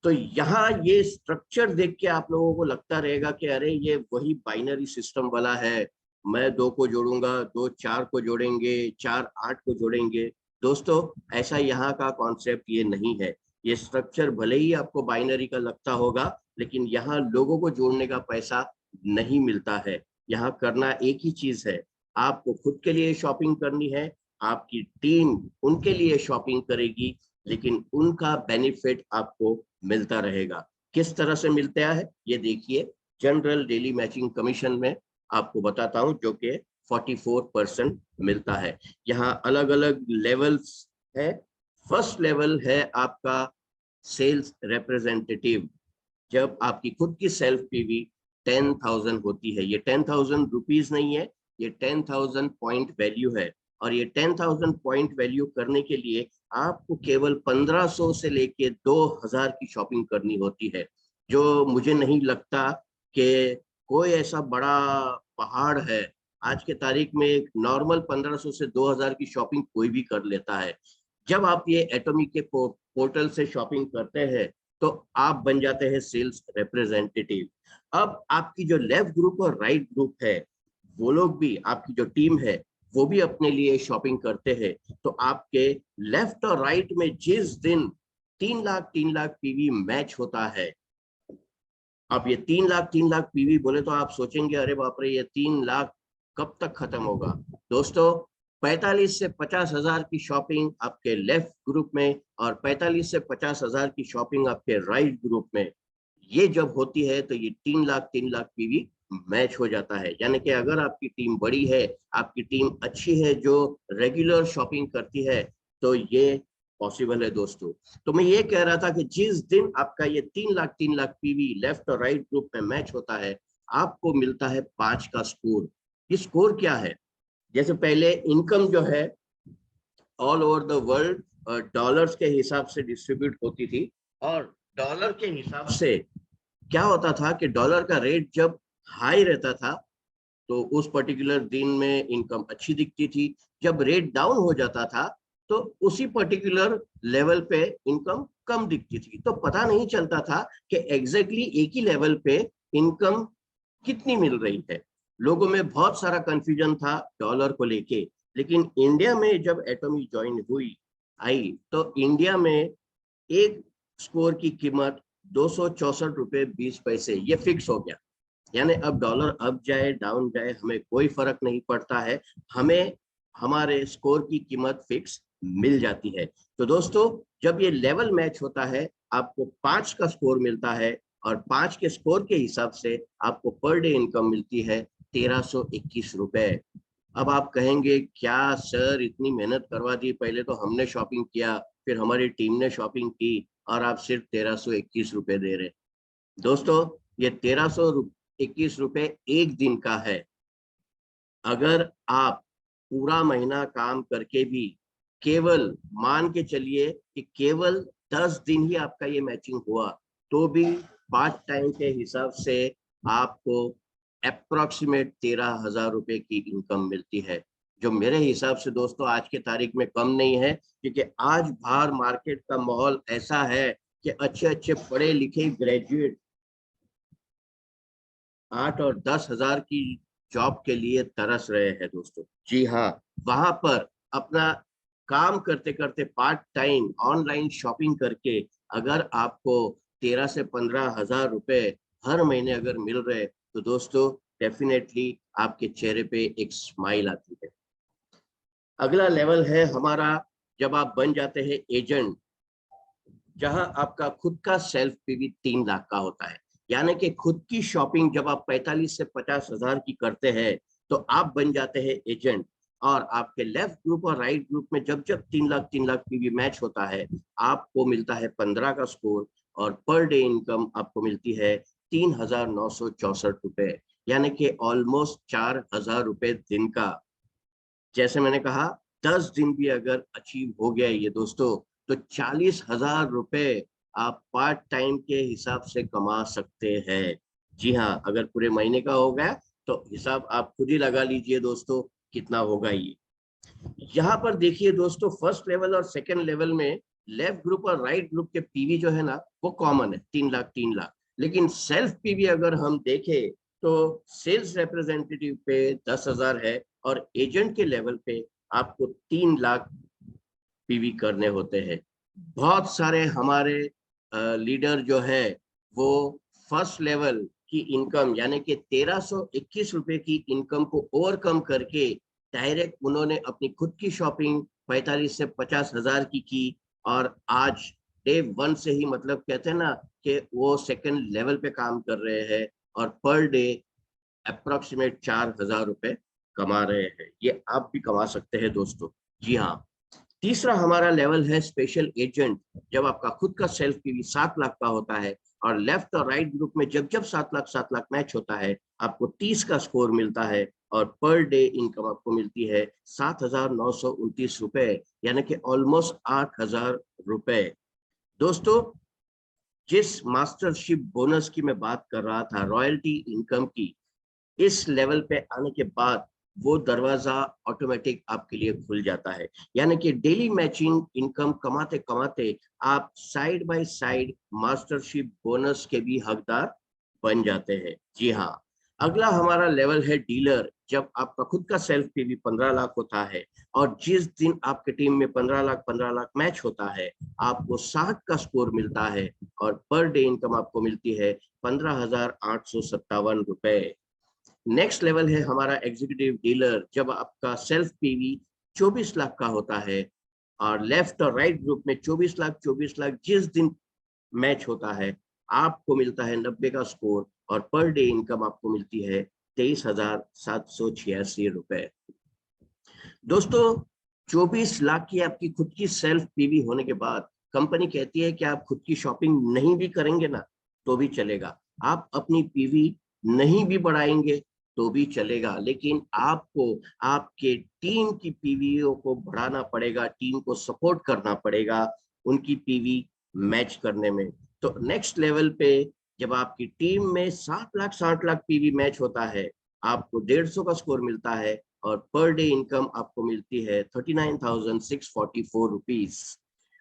तो यहाँ ये स्ट्रक्चर देख के आप लोगों को लगता रहेगा कि अरे ये वही बाइनरी सिस्टम वाला है, मैं 2 को जोड़ूंगा, 2 4 को जोड़ेंगे, 4 8 को जोड़ेंगे। दोस्तों ऐसा यहाँ का कॉन्सेप्ट ये नहीं है। ये स्ट्रक्चर भले ही आपको बाइनरी का लगता होगा, लेकिन यहाँ लोगों को जोड़ने का पैसा नहीं मिलता है। यहाँ करना एक ही चीज है, आपको खुद के लिए शॉपिंग करनी है, आपकी टीम उनके लिए शॉपिंग करेगी, लेकिन उनका बेनिफिट आपको मिलता रहेगा। किस तरह से मिलता है ये देखिए, जनरल डेली मैचिंग कमीशन में आपको बताता हूँ, जो कि 44% मिलता है। यहाँ अलग अलग लेवल्स है। फर्स्ट लेवल है आपका सेल्स रिप्रेजेंटेटिव। जब आपकी खुद की सेल्फ पीवी 10,000 होती है, ये 10,000 रुपीज नहीं है, ये 10,000 पॉइंट वैल्यू है। और ये 10,000 पॉइंट वैल्यू करने के लिए आपको केवल 1500 से लेके 2,000 की शॉपिंग करनी होती है, जो मुझे नहीं लगता कि कोई ऐसा बड़ा पहाड़ है। आज के तारीख में एक नॉर्मल 1500 से 2,000 की शॉपिंग कोई भी कर लेता है। जब आप ये एटॉमिक के पोर्टल से शॉपिंग करते हैं तो आप बन जाते हैं सेल्स रिप्रेजेंटेटिव। अब आपकी जो लेफ्ट ग्रुप और राइट ग्रुप है, वो लोग भी, आपकी जो टीम है वो भी अपने लिए शॉपिंग करते हैं। तो आपके लेफ्ट और राइट में जिस दिन 3 लाख पीवी मैच होता है, अब ये 3 लाख पीवी बोले तो आप सोचेंगे अरे बाप रे, ये 3 लाख कब तक खत्म होगा। दोस्तों 45 से 50,000 की शॉपिंग आपके लेफ्ट ग्रुप में और 45 से 50,000 की शॉपिंग आपके राइट ग्रुप में, ये जब होती है तो ये 3 लाख पीवी मैच हो जाता है। यानी कि अगर आपकी टीम बड़ी है, आपकी टीम अच्छी है, जो रेगुलर शॉपिंग करती है, तो ये पॉसिबल है दोस्तों। तो मैं ये कह रहा था कि जिस दिन आपका ये 3 लाख पीवी लेफ्ट और राइट ग्रुप में मैच होता है, आपको मिलता है 5 का स्कोर। ये स्कोर क्या है? जैसे पहले इनकम जो है all over the world dollars के हिसाब से डिस्ट्रीब्यूट होती थी, और डॉलर के हिसाब से क्या होता था कि डॉलर का रेट जब हाई रहता था तो उस पर्टिकुलर दिन में इनकम अच्छी दिखती थी। जब रेट डाउन हो जाता था तो उसी पर्टिकुलर लेवल पे इनकम कम दिखती थी। तो पता नहीं चलता था कि एग्जैक्टली एक ही लेवल पे इनकम कितनी मिल रही है। लोगों में बहुत सारा कंफ्यूजन था डॉलर को लेके। लेकिन इंडिया में जब एटॉमी ज्वाइन हुई आई, तो इंडिया में एक स्कोर की कीमत 264.20 रुपए ये फिक्स हो गया। यानी अब डॉलर अप जाए डाउन जाए हमें कोई फर्क नहीं पड़ता है, हमें हमारे स्कोर की कीमत फिक्स मिल जाती है। तो दोस्तों जब ये लेवल मैच होता है, आपको 5 का स्कोर मिलता है, और 5 के स्कोर के हिसाब से आपको पर डे इनकम मिलती है 1,321 रुपए। अब आप कहेंगे क्या सर इतनी मेहनत करवा दी, पहले तो हमने शॉपिंग किया, फिर हमारी टीम ने शॉपिंग की, और आप सिर्फ 1,321 रुपए दे रहे। दोस्तों ये 1,321 रुपए एक दिन का है। अगर आप पूरा महीना काम करके भी केवल मान के चलिए कि केवल 10 दिन ही आपका ये मैचिंग हुआ, तो भी पार्ट टाइम के हिसाब से आपको अप्रोक्सीमेट 13,000 रुपए की इनकम मिलती है, जो मेरे हिसाब से दोस्तों आज के तारीख में कम नहीं है। क्योंकि आज बाहर मार्केट का माहौल ऐसा है कि अच्छे अच्छे पढ़े लिखे ग्रेजुएट 8 और 10,000 की जॉब के लिए तरस रहे हैं दोस्तों। जी हाँ, वहां पर अपना काम करते करते पार्ट टाइम ऑनलाइन शॉपिंग करके अगर आपको 13 से 15,000 रुपए हर महीने अगर मिल रहे, तो दोस्तों डेफिनेटली आपके चेहरे पे एक स्माइल आती है। अगला लेवल है हमारा, जब आप बन जाते हैं एजेंट, जहां आपका खुद का सेल्फ पीवी 3 लाख का होता है। यानी कि खुद की शॉपिंग जब आप 45 से 50,000 की करते हैं, तो आप बन जाते हैं एजेंट। और आपके लेफ्ट ग्रुप और राइट ग्रुप में जब जब 3 लाख पीवी मैच होता है, आपको मिलता है 15 का स्कोर, और पर डे इनकम आपको मिलती है 3,964 रुपए, यानी कि ऑलमोस्ट 4,000 रुपए दिन का। जैसे मैंने कहा 10 दिन भी अगर अचीव हो गया ये दोस्तों, तो 40,000 रुपए आप पार्ट टाइम के हिसाब से कमा सकते हैं। जी हाँ, अगर पूरे महीने का हो गया तो हिसाब आप खुद ही लगा लीजिए दोस्तों कितना होगा ये। यहाँ पर देखिए दोस्तों, फर्स्ट लेवल और सेकंड लेवल में लेफ्ट ग्रुप और राइट ग्रुप के पीवी जो है ना, वो कॉमन है 3 लाख। लेकिन सेल्फ पीवी अगर हम देखें तो सेल्स रिप्रेजेंटेटिव पे 10,000 है, और एजेंट के लेवल पे आपको 3 लाख पीवी करने होते हैं। बहुत सारे हमारे लीडर जो है वो फर्स्ट लेवल की इनकम यानी कि 1321 रुपए की इनकम को ओवरकम करके डायरेक्ट उन्होंने अपनी खुद की शॉपिंग 45 से 50 हजार की और आज डे 1 से ही मतलब कहते हैं ना कि वो सेकंड लेवल पे काम कर रहे हैं और पर डे अप्रोक्सीमेट 4,000 रुपए कमा रहे हैं। ये आप भी कमा सकते हैं दोस्तों। जी हाँ, तीसरा हमारा लेवल है स्पेशल एजेंट। जब आपका खुद का सेल्फ पीवी 7 लाख का होता है और लेफ्ट और राइट ग्रुप में जब जब 7 लाख मैच होता है, आपको 30 का स्कोर मिलता है और पर डे इनकम आपको मिलती है 7,929 रुपए, यानी कि ऑलमोस्ट 8,000 रुपए। दोस्तों, जिस मास्टरशिप बोनस की मैं बात कर रहा था, रॉयल्टी इनकम की, इस लेवल पे आने के बाद वो दरवाजा ऑटोमेटिक आपके लिए खुल जाता है। यानी कि डेली मैचिंग इनकम कमाते कमाते आप side by side mastership bonus के भी हकदार बन जाते हैं। जी हाँ, अगला हमारा लेवल है डीलर। जब आपका खुद का सेल्फ पे भी 15 लाख होता है और जिस दिन आपके टीम में 15 लाख मैच होता है, आपको 60 का स्कोर मिलता है और पर डे इनकम आपको मिलती है 15,857 रुपए। नेक्स्ट लेवल है हमारा एग्जीक्यूटिव डीलर। जब आपका सेल्फ पीवी 24 लाख का होता है और लेफ्ट और राइट ग्रुप में 24 लाख जिस दिन मैच होता है, आपको मिलता है 90 का स्कोर और पर डे इनकम आपको मिलती है 23,786 रुपए। दोस्तों, 24 लाख की आपकी खुद की सेल्फ पीवी होने के बाद कंपनी कहती है कि आप खुद की शॉपिंग नहीं भी करेंगे ना तो भी चलेगा, आप अपनी पीवी नहीं भी बढ़ाएंगे तो भी चलेगा, लेकिन आपको आपके टीम की पीवीओ को बढ़ाना पड़ेगा, टीम को सपोर्ट करना पड़ेगा उनकी पीवी मैच करने में। तो नेक्स्ट लेवल पे जब आपकी टीम में 60 लाख पीवी मैच होता है, आपको 150 का स्कोर मिलता है और पर डे इनकम आपको मिलती है 39,644 रुपीज।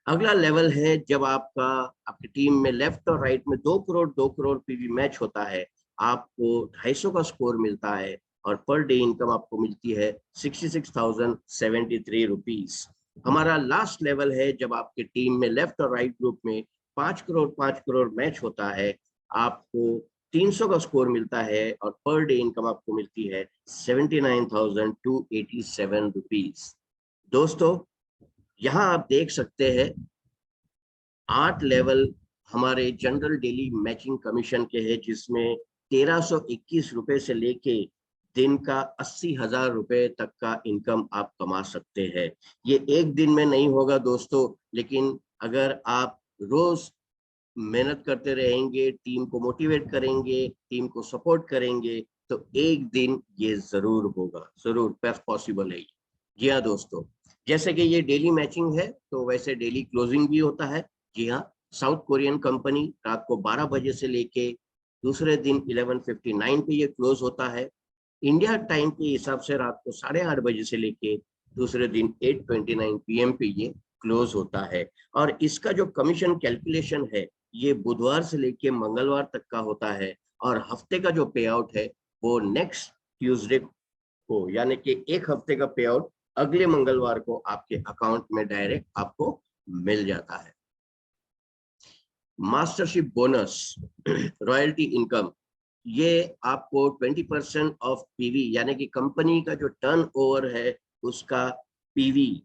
अगला लेवल है जब आपका आपकी टीम में लेफ्ट और राइट में 2 करोड़ पीवी मैच होता है, आपको 250 का स्कोर मिलता है और पर डे इनकम आपको मिलती है 66,073 रुपीज। हमारा लास्ट लेवल है जब आपके टीम में लेफ्ट और राइट ग्रुप में 5 करोड़ मैच होता है, आपको 300 का स्कोर मिलता है और पर डे इनकम आपको मिलती है 79,287 रुपीज। दोस्तों, यहाँ आप देख सकते हैं 8 लेवल हमारे जनरल डेली मैचिंग कमीशन के हैं, जिसमें 1321 रुपए से लेके दिन का 80,000 रुपए तक का इनकम आप कमा सकते हैं। ये एक दिन में नहीं होगा दोस्तों, लेकिन अगर आप रोज मेहनत करते रहेंगे, टीम को मोटिवेट करेंगे, टीम को सपोर्ट करेंगे, तो एक दिन ये जरूर होगा, जरूर पॉसिबल है। जी हाँ दोस्तों, जैसे कि ये डेली मैचिंग है तो वैसे डेली क्लोजिंग भी होता है। जी हाँ, साउथ कोरियन कंपनी रात को 12 बजे से लेके दूसरे दिन 11:59 पे ये क्लोज होता है। इंडिया टाइम के हिसाब से रात को 8:30 बजे से लेके दूसरे दिन 8:29 PM पे ये क्लोज होता है। और इसका जो कमीशन कैलकुलेशन है, ये बुधवार से लेके मंगलवार तक का होता है और हफ्ते का जो पे आउट है वो नेक्स्ट ट्यूसडे को, यानी कि एक हफ्ते का पे आउट अगले मंगलवार को आपके अकाउंट में डायरेक्ट आपको मिल जाता है। मास्टरशिप बोनस, रॉयल्टी इनकम, ये आपको 20% ऑफ पीवी यानी कि कंपनी का जो टर्नओवर है उसका पीवी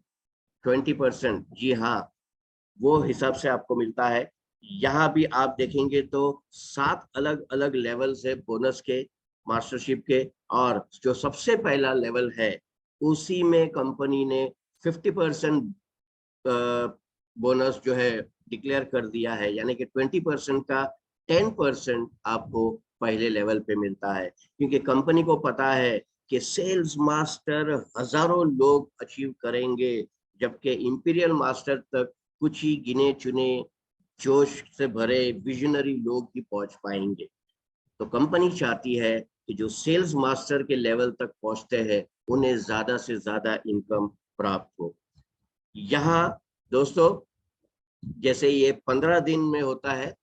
20%, जी हाँ, वो हिसाब से आपको मिलता है। यहाँ भी आप देखेंगे तो 7 अलग अलग लेवल्स है बोनस के, मास्टरशिप के, और जो सबसे पहला लेवल है उसी में कंपनी ने 50% बोनस जो है डिक्लेयर कर दिया है, यानी कि 20% का 10% आपको पहले लेवल पे मिलता है, क्योंकि कंपनी को पता है कि सेल्स मास्टर हजारों लोग अचीव करेंगे, जबकि इंपीरियल मास्टर तक कुछ ही गिने चुने जोश से भरे विजनरी लोग ही पहुंच पाएंगे। तो कंपनी चाहती है कि जो सेल्स मास्टर के लेवल तक पहुंचते हैं उन्हें ज्यादा से ज्यादा इनकम प्राप्त हो। यहाँ दोस्तों, जैसे ये 15 दिन में होता है,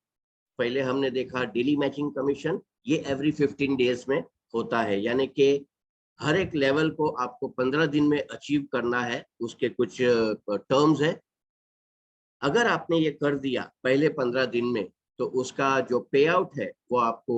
पहले हमने देखा डेली मैचिंग कमीशन, ये एवरी 15 डेज में होता है, यानी कि हर एक लेवल को आपको 15 दिन में अचीव करना है। उसके कुछ टर्म्स है, अगर आपने ये कर दिया पहले 15 दिन में, तो उसका जो पे आउट है वो आपको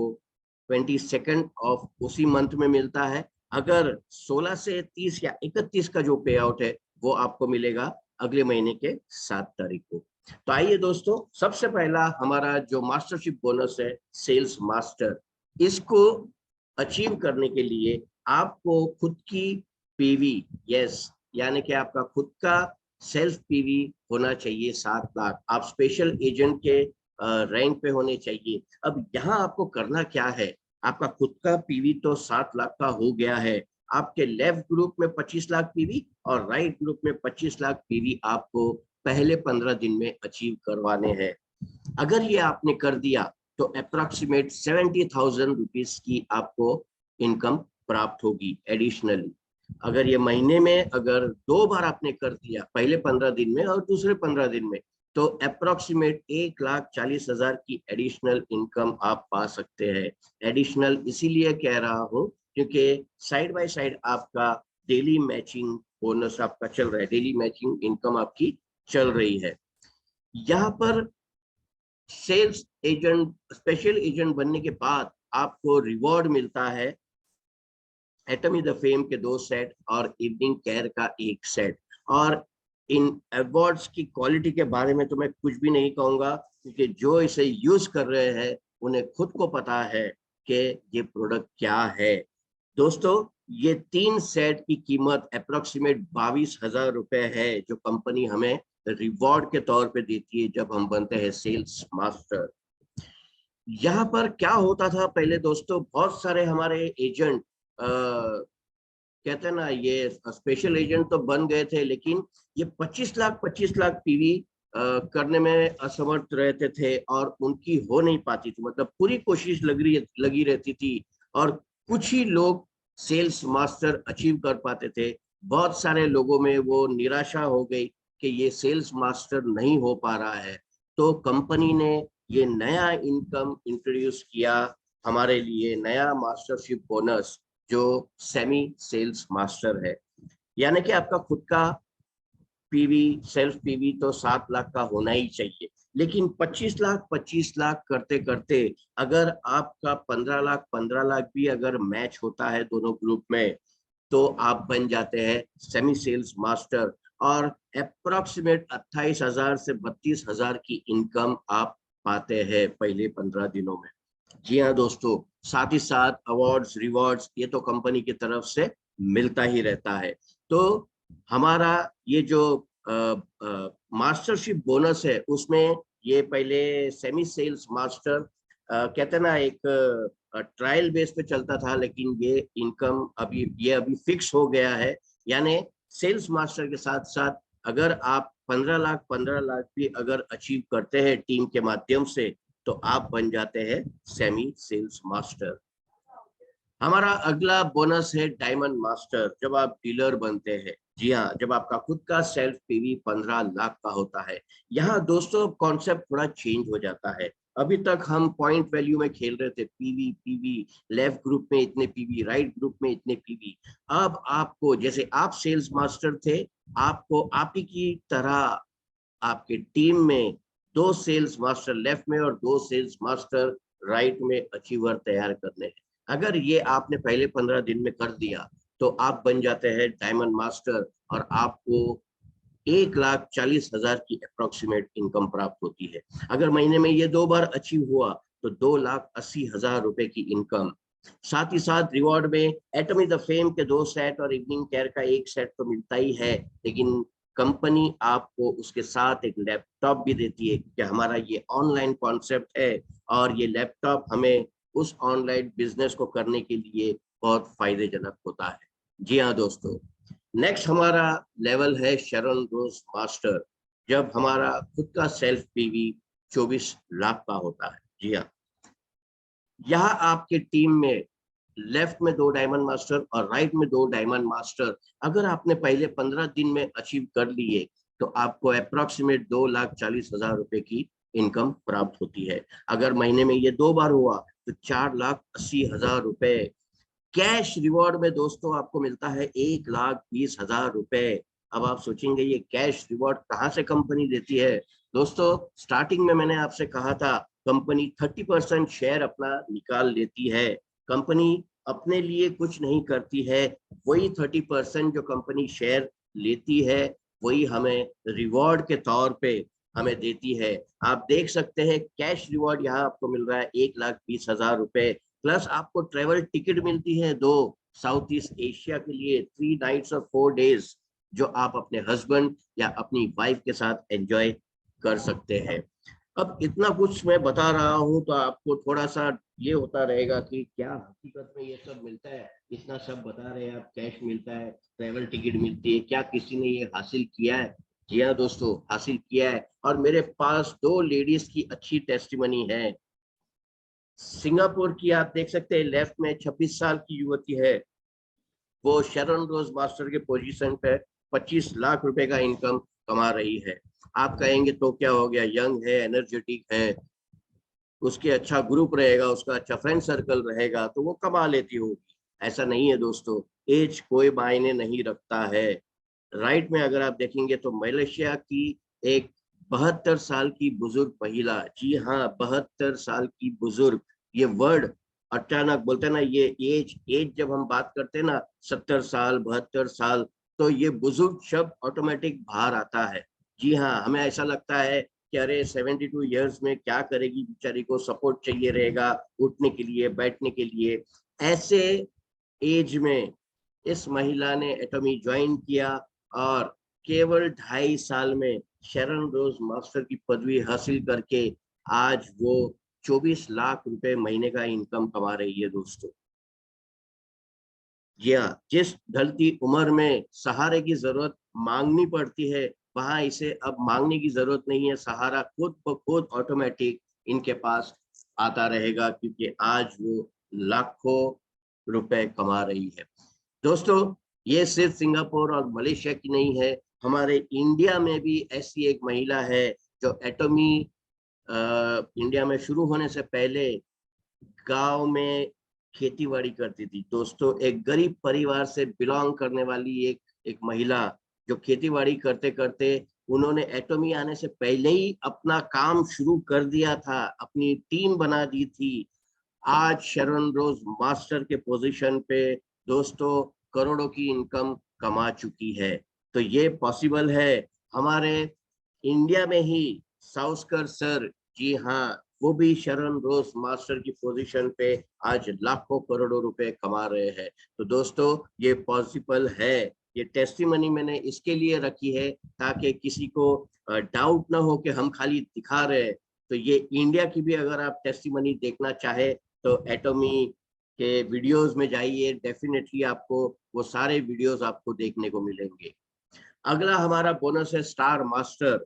22 ऑफ उसी मंथ में मिलता है। अगर 16 से 30 या 31 का जो पे आउट है वो आपको मिलेगा अगले महीने के 7 तारीख को। तो आइए दोस्तों, सबसे पहला हमारा जो मास्टरशिप बोनस है सेल्स मास्टर, इसको अचीव करने के लिए आपको खुद की पीवी, यस, यानी कि आपका खुद का सेल्फ पीवी होना चाहिए 7 लाख। आप स्पेशल एजेंट के रैंक पे होने चाहिए। अब यहाँ आपको करना क्या है, आपका खुद का पीवी तो 7 लाख का हो गया है, आपके लेफ्ट ग्रुप में 25 लाख पीवी और राइट ग्रुप में 25 लाख पीवी आपको पहले 15 दिन में अचीव करवाने हैं। अगर ये आपने कर दिया तो अप्रोक्सीमेट 70,000 रुपीज की आपको इनकम प्राप्त होगी एडिशनली। अगर ये महीने में अगर 2 बार आपने कर दिया, पहले 15 दिन में और दूसरे 15 दिन में, तो अप्रोक्सीमेट 1,40,000 की एडिशनल इनकम आप पा सकते हैं। एडिशनल इसीलिए कह रहा हूँ क्योंकि साइड बाय साइड आपका डेली मैचिंग बोनस आपका चल रहा है, डेली मैचिंग इनकम आपकी चल रही है। यहाँ पर सेल्स एजेंट, स्पेशल एजेंट बनने के बाद आपको रिवॉर्ड मिलता है एटमी द फेम के 2 सेट और इवनिंग केयर का 1 सेट। और इन अवार्ड्स की क्वालिटी के बारे में तो मैं कुछ भी नहीं कहूंगा, क्योंकि जो इसे यूज कर रहे हैं उन्हें खुद को पता है कि ये प्रोडक्ट क्या है। दोस्तों, ये 3 सेट की कीमत अप्रोक्सीमेट 22,000 रुपए है, जो कंपनी हमें रिवॉर्ड के तौर पे देती है जब हम बनते हैं सेल्स मास्टर। यहाँ पर क्या होता था पहले दोस्तों, बहुत सारे हमारे एजेंट कहते हैं ना, ये स्पेशल एजेंट तो बन गए थे, लेकिन ये 25 लाख पीवी करने में असमर्थ रहते थे और उनकी हो नहीं पाती थी। मतलब पूरी कोशिश लगी रहती थी और कुछ ही लोग सेल्स मास्टर अचीव कर पाते थे। बहुत सारे लोगों में वो निराशा हो गई कि ये सेल्स मास्टर नहीं हो पा रहा है। तो कंपनी ने ये नया इनकम इंट्रोड्यूस किया हमारे लिए, नया मास्टरशिप बोनस, जो सेमी सेल्स मास्टर है। यानी कि आपका खुद का पीवी, सेल्फ पीवी तो 7 लाख का होना ही चाहिए, लेकिन 25 लाख करते करते अगर आपका 15 लाख भी अगर मैच होता है दोनों ग्रुप में, तो आप बन जाते हैं सेमी सेल्स मास्टर और अप्रोक्सीमेट 28,000 से 32,000 की इनकम आप पाते हैं पहले 15 दिनों में। जी हाँ दोस्तों, साथ ही साथ अवार्ड्स, रिवॉर्ड्स, ये तो कंपनी की तरफ से मिलता ही रहता है। तो हमारा ये जो मास्टरशिप बोनस है, उसमें ये पहले सेमी सेल्स मास्टर कहते हैं ना, एक ट्रायल बेस पे चलता था, लेकिन ये इनकम अभी फिक्स हो गया है। यानी सेल्स मास्टर के साथ साथ अगर आप 15 लाख भी अगर अचीव करते हैं टीम के माध्यम से, तो आप बन जाते हैं सेमी सेल्स मास्टर। हमारा अगला बोनस है डायमंड मास्टर, जब आप डीलर बनते हैं। जी हाँ, जब आपका खुद का सेल्फ पीवी 15 लाख का होता है। यहाँ दोस्तों कॉन्सेप्ट थोड़ा चेंज हो जाता है। अभी तक हम पॉइंट वैल्यू में खेल रहे थे, पीवी पीवी, लेफ्ट ग्रुप में इतने पीवी, राइट ग्रुप में इतने पीवी। अब आपको, जैसे आप सेल्स मास्टर थे, आपको आप ही की तरह आपके टीम में 2 सेल्स मास्टर लेफ्ट में और 2 सेल्स मास्टर राइट में अचीवर तैयार करने हैं। अगर ये आपने पहले 15 दिन में कर दिया, तो आप बन जाते हैं डायमंड मास्टर और आपको 1,40,000 की अप्रोक्सीमेट इनकम प्राप्त होती है। अगर महीने में ये 2 बार अचीव हुआ तो 2,80,000 रुपए की इनकम। साथ ही साथ रिवॉर्ड में एटमी द फेम के 2 सेट और इवनिंग केयर का 1 सेट तो मिलता ही है, लेकिन कंपनी आपको उसके साथ एक लैपटॉप भी देती है, कि हमारा ये ऑनलाइन कॉन्सेप्ट है और ये लैपटॉप हमें उस ऑनलाइन बिजनेस को करने के लिए बहुत फायदेजनक होता है। जी हाँ दोस्तों, नेक्स्ट हमारा लेवल है शरण रोज मास्टर, जब हमारा खुद का सेल्फ पीवी 24 लाख का होता है। जी हाँ, यहाँ आपके टीम में लेफ्ट में 2 डायमंड मास्टर और राइट में 2 डायमंड मास्टर अगर आपने पहले 15 दिन में अचीव कर लिए, तो आपको अप्रोक्सीमेट 2,40,000 रुपए की इनकम प्राप्त होती है। अगर महीने में ये 2 बार हुआ तो 4,80,000 रुपए कैश रिवॉर्ड में दोस्तों आपको मिलता है। 1,20,000 रुपए अब आप सोचेंगे ये कैश रिवॉर्ड कहाँ से कंपनी देती है। दोस्तों स्टार्टिंग में मैंने आपसे कहा था कंपनी 30% शेयर अपना निकाल लेती है। कंपनी अपने लिए कुछ नहीं करती है, वही 30% जो कंपनी शेयर लेती है वही हमें रिवॉर्ड के तौर पे हमें देती है। आप देख सकते हैं कैश रिवॉर्ड यहाँ आपको मिल रहा है 1,20,000 रुपए, प्लस आपको ट्रेवल टिकट मिलती है 2 साउथ ईस्ट एशिया के लिए 3 नाइट्स और 4 डेज, जो आप अपने हस्बैंड या अपनी वाइफ के साथ एंजॉय कर सकते हैं। अब इतना कुछ मैं बता रहा हूँ तो आपको थोड़ा सा ये होता रहेगा कि क्या हकीकत में ये सब मिलता है। इतना सब बता रहे हैं आप, कैश मिलता है, ट्रेवल टिकट मिलती है, क्या किसी ने ये हासिल किया है? जी हाँ दोस्तों, हासिल किया है। और मेरे पास 2 लेडीज की अच्छी टेस्टिमनी है। सिंगापुर की आप देख सकते हैं, लेफ्ट में 26 साल की युवती है, वो शरण रोज मास्टर के पोजीशन पे 25 लाख रुपए का इनकम कमा रही है। आप कहेंगे तो क्या हो गया, यंग है, एनर्जेटिक है, उसके अच्छा ग्रुप रहेगा, उसका अच्छा फ्रेंड सर्कल रहेगा तो वो कमा लेती होगी। ऐसा नहीं है दोस्तों, एज कोई मायने नहीं रखता है। राइट में अगर आप देखेंगे तो मलेशिया की एक 72 साल की बुजुर्ग महिला, जी हाँ 72 साल की बुजुर्ग, ये वर्ड अचानक बोलते हैं ना, ये एज एज जब हम बात करते हैं ना 70 साल 72 साल, तो ये बुजुर्ग शब्द ऑटोमेटिक बाहर आता है। जी हाँ, हमें ऐसा लगता है कि अरे 72 ईयर्स में क्या करेगी बेचारी, को सपोर्ट चाहिए रहेगा उठने के लिए बैठने के लिए। ऐसे एज में इस महिला ने एटॉमी ज्वाइन किया और केवल 2.5 साल में शरण रोज मास्टर की पदवी हासिल करके आज वो 24 लाख रुपए महीने का इनकम कमा रही है दोस्तों। जी हाँ, जिस ढलती उम्र में सहारे की जरूरत मांगनी पड़ती है, वहां इसे अब मांगने की जरूरत नहीं है, सहारा खुद ब खुद ऑटोमेटिक इनके पास आता रहेगा, क्योंकि आज वो लाखों रुपए कमा रही है। दोस्तों ये सिर्फ सिंगापुर और मलेशिया की नहीं है, हमारे इंडिया में भी ऐसी एक महिला है जो एटॉमी इंडिया में शुरू होने से पहले गांव में खेतीबाड़ी करती थी। दोस्तों एक गरीब परिवार से बिलोंग करने वाली एक एक महिला, जो खेतीबाड़ी करते करते उन्होंने एटॉमी आने से पहले ही अपना काम शुरू कर दिया था, अपनी टीम बना दी थी। आज शरण रोज मास्टर के पोजीशन पे दोस्तों करोड़ों की इनकम कमा चुकी है। तो ये पॉसिबल है हमारे इंडिया में ही। साउस्कर सर, जी हाँ, वो भी शरण रोज मास्टर की पोजीशन पे आज लाखों करोड़ों रुपए कमा रहे हैं। तो दोस्तों ये पॉसिबल है। ये टेस्टिमनी मैंने इसके लिए रखी है ताकि किसी को डाउट ना हो कि हम खाली दिखा रहे हैं। तो ये इंडिया की भी अगर आप टेस्टिमनी देखना चाहे तो एटॉमी के वीडियोस में जाइए, डेफिनेटली आपको वो सारे वीडियोस आपको देखने को मिलेंगे। अगला हमारा बोनस है स्टार मास्टर,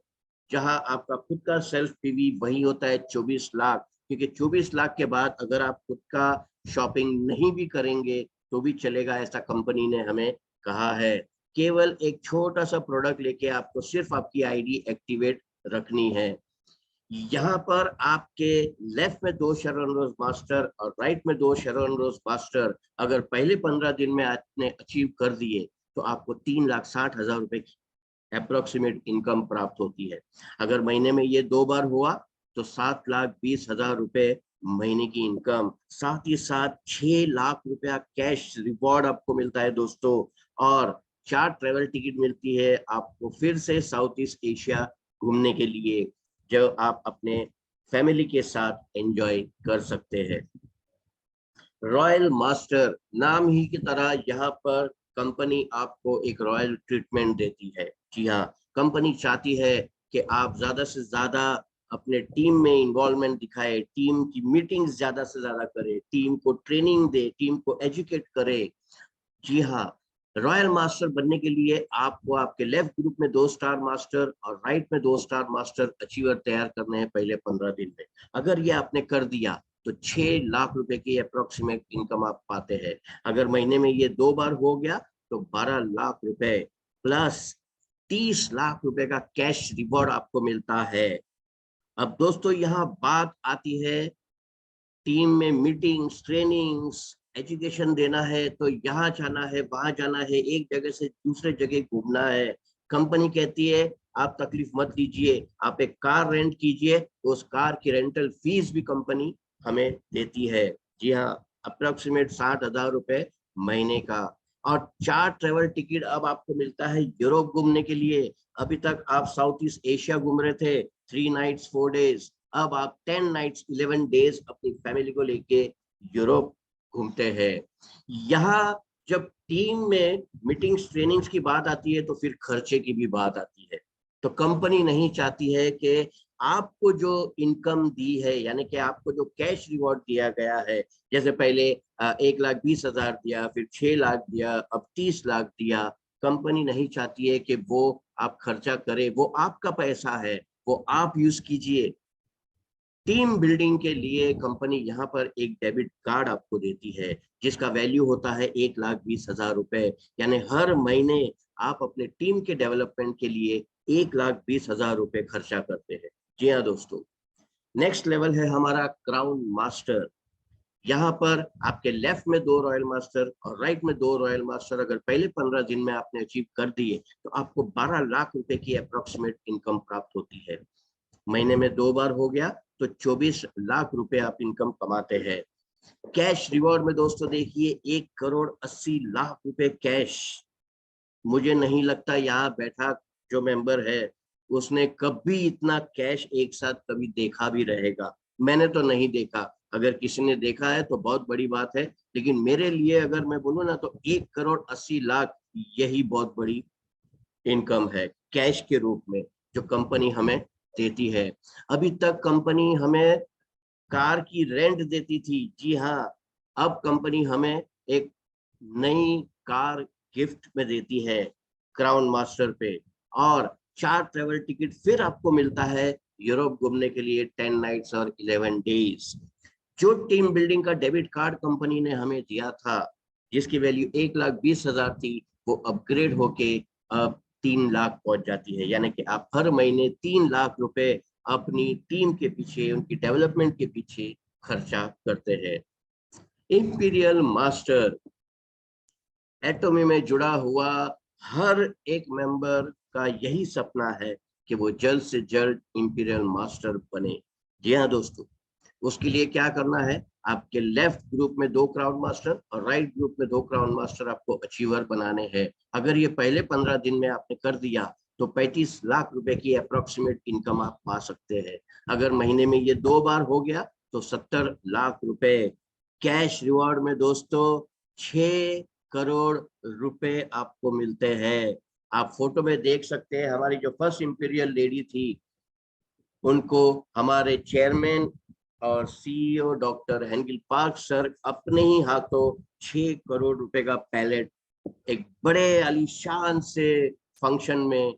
जहां आपका खुद का सेल्फ पीवी वही होता है 24 लाख, क्योंकि 24 लाख के बाद अगर आप खुद का शॉपिंग नहीं भी करेंगे तो भी चलेगा, ऐसा कंपनी ने हमें कहा है। केवल एक छोटा सा प्रोडक्ट लेके आपको सिर्फ आपकी आईडी एक्टिवेट रखनी है। यहाँ पर आपके लेफ्ट में 2 शरण रोज मास्टर और राइट में 2 शरण रोज मास्टर अगर पहले 15 दिन में आपने अचीव कर दिए तो आपको 3,60,000 रुपए की अप्रोक्सीमेट इनकम प्राप्त होती है। अगर महीने में ये 2 बार हुआ तो 7,20,000 रुपए महीने की इनकम, साथ ही साथ 6 लाख रुपया कैश रिवॉर्ड आपको मिलता है दोस्तों। और 4 ट्रेवल टिकट मिलती है आपको फिर से साउथ ईस्ट एशिया घूमने के लिए, जो आप अपने फैमिली के साथ एंजॉय कर सकते हैं। रॉयल मास्टर, नाम ही की तरह यहाँ पर कंपनी आपको एक रॉयल ट्रीटमेंट देती है। जी हाँ, कंपनी चाहती है कि आप ज्यादा से ज्यादा अपने टीम में इन्वॉल्वमेंट दिखाए, टीम की मीटिंग्स ज्यादा से ज्यादा करे, टीम को ट्रेनिंग दे, टीम को एजुकेट करे। जी हाँ, रॉयल मास्टर बनने के लिए आपको आपके लेफ्ट ग्रुप में 2 स्टार मास्टर और राइट में 2 स्टार मास्टर अचीवर तैयार करने हैं पहले 15 दिन में। अगर ये आपने कर दिया तो 6 लाख रुपए की अप्रोक्सीमेट इनकम आप पाते हैं। अगर महीने में ये 2 बार हो गया तो 12 लाख रुपए प्लस 30 लाख रुपए का कैश रिवॉर्ड आपको मिलता है। अब दोस्तों यहाँ बात आती है टीम में मीटिंग्स, ट्रेनिंग्स, एजुकेशन देना है तो यहाँ जाना है, वहां जाना है, एक जगह से दूसरे जगह घूमना है। कंपनी कहती है आप तकलीफ मत लीजिए, आप एक कार रेंट कीजिए, तो उस कार की रेंटल फीस भी कंपनी हमें देती है। जी हाँ, अप्रोक्सीमेट 60,000 रुपए महीने का। और 4 ट्रेवल टिकट अब आपको मिलता है यूरोप घूमने के लिए। अभी तक आप साउथ ईस्ट एशिया घूम रहे थे 3 नाइट्स 4 डेज, अब आप 10 नाइट्स 11 डेज अपनी फैमिली को लेके यूरोप घूमते हैं। यहाँ जब टीम में मीटिंग्स ट्रेनिंग्स की बात आती है तो फिर खर्चे की भी बात आती है। तो कंपनी नहीं चाहती है कि आपको जो इनकम दी है, यानी कि आपको जो कैश रिवॉर्ड दिया गया है, जैसे पहले 1,20,000 दिया, फिर 6 लाख दिया, अब 30 लाख दिया, कंपनी नहीं चाहती है कि वो आप खर्चा करे, वो आपका पैसा है, वो आप यूज कीजिए। टीम बिल्डिंग के लिए कंपनी यहाँ पर एक डेबिट कार्ड आपको देती है जिसका वैल्यू होता है 1,20,000 रुपए, यानी हर महीने आप अपने टीम के डेवलपमेंट के लिए 1,20,000 रुपए खर्चा करते हैं। जी हाँ दोस्तों, नेक्स्ट लेवल है हमारा क्राउन मास्टर। यहाँ पर आपके लेफ्ट में 2 रॉयल मास्टर और राइट में 2 रॉयल मास्टर अगर पहले 15 दिन में आपने अचीव कर दिए तो आपको 12 लाख रुपए की अप्रोक्सीमेट इनकम प्राप्त होती है। महीने में 2 बार हो गया तो 24 लाख रुपए आप इनकम कमाते हैं। कैश रिवॉर्ड में दोस्तों देखिए 1,80,00,000 रुपए कैश। मुझे नहीं लगता यहाँ बैठा जो मेंबर है उसने कभी इतना कैश एक साथ कभी देखा भी रहेगा। मैंने तो नहीं देखा, अगर किसी ने देखा है तो बहुत बड़ी बात है, लेकिन मेरे लिए अगर मैं बोलूँ ना तो 1,80,00,000 यही बहुत बड़ी इनकम है कैश के रूप में जो कंपनी हमें देती है। अभी तक कंपनी हमें कार की रेंट देती थी, जी हाँ, अब कंपनी हमें एक नई कार गिफ्ट में देती है क्राउन मास्टर पे, और 4 ट्रेवल टिकट फिर आपको मिलता है यूरोप घूमने के लिए 10 नाइट्स और 11 डेज। जो टीम बिल्डिंग का डेबिट कार्ड कंपनी ने हमें दिया था जिसकी वैल्यू 1,20,000 थी, वो अपग्रेड होके अब 3 लाख पहुंच जाती है, यानी कि आप हर महीने 3 लाख रुपए अपनी टीम के पीछे, उनकी डेवलपमेंट के पीछे खर्चा करते हैं। इंपीरियल मास्टर एटोमी में जुड़ा हुआ हर एक मेंबर का यही सपना है कि वो जल्द से जल्द इंपीरियल मास्टर बने। जी हाँ दोस्तों, उसके लिए क्या करना है, आपके लेफ्ट ग्रुप में 2 क्राउन मास्टर और राइट ग्रुप में 2 क्राउन मास्टर आपको अचीवर बनाने हैं। अगर ये पहले 15 दिन में आपने कर दिया तो 35 लाख रुपए की अप्रोक्सीमेट इनकम आप पा सकते हैं। अगर महीने में ये 2 बार हो गया तो 70 लाख रुपए कैश रिवॉर्ड में दोस्तों 6 करोड़ रुपए आपको मिलते हैं। आप फोटो में देख सकते हैं हमारी जो फर्स्ट इंपीरियल लेडी थी, उनको हमारे चेयरमैन और सीईओ डॉक्टर हेंगिल पार्क सर अपने ही हाथों 6 करोड़ रुपए का पैलेट एक बड़े आलीशान से फंक्शन में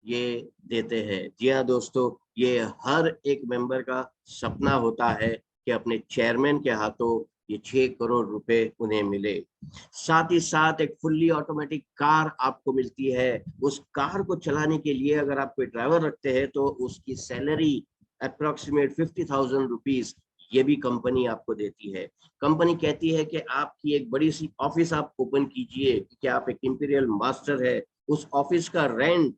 ये देते हैं। जी हाँ दोस्तों, ये हर एक मेंबर का सपना होता है कि अपने चेयरमैन के हाथों ये 6 करोड़ रुपए उन्हें मिले। साथ ही साथ एक फुल्ली ऑटोमेटिक कार आपको मिलती है। उस कार को चलाने के लिए अगर आप कोई ड्राइवर रखते हैं तो उसकी सैलरी अप्रोक्सीमेट 50,000 रुपीज ये भी कंपनी आपको देती है। कंपनी कहती है कि आपकी एक बड़ी सी ऑफिस आप ओपन कीजिए, कि आप एक इंपीरियल मास्टर है, उस ऑफिस का रेंट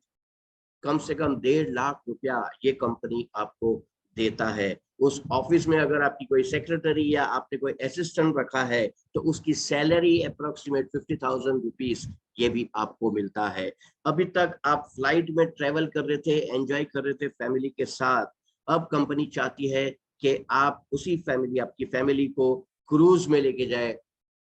कम से कम 1.5 लाख रुपया ये कंपनी आपको देता है। उस ऑफिस में अगर आपकी कोई सेक्रेटरी या आपने कोई असिस्टेंट रखा है तो उसकी सैलरी अप्रोक्सीमेट 50,000 रुपीज ये भी आपको मिलता है। अभी तक आप फ्लाइट में ट्रेवल कर रहे थे, एंजॉय कर रहे थे फैमिली के साथ, अब कंपनी चाहती है कि आप उसी फैमिली, आपकी फैमिली को क्रूज में लेके जाए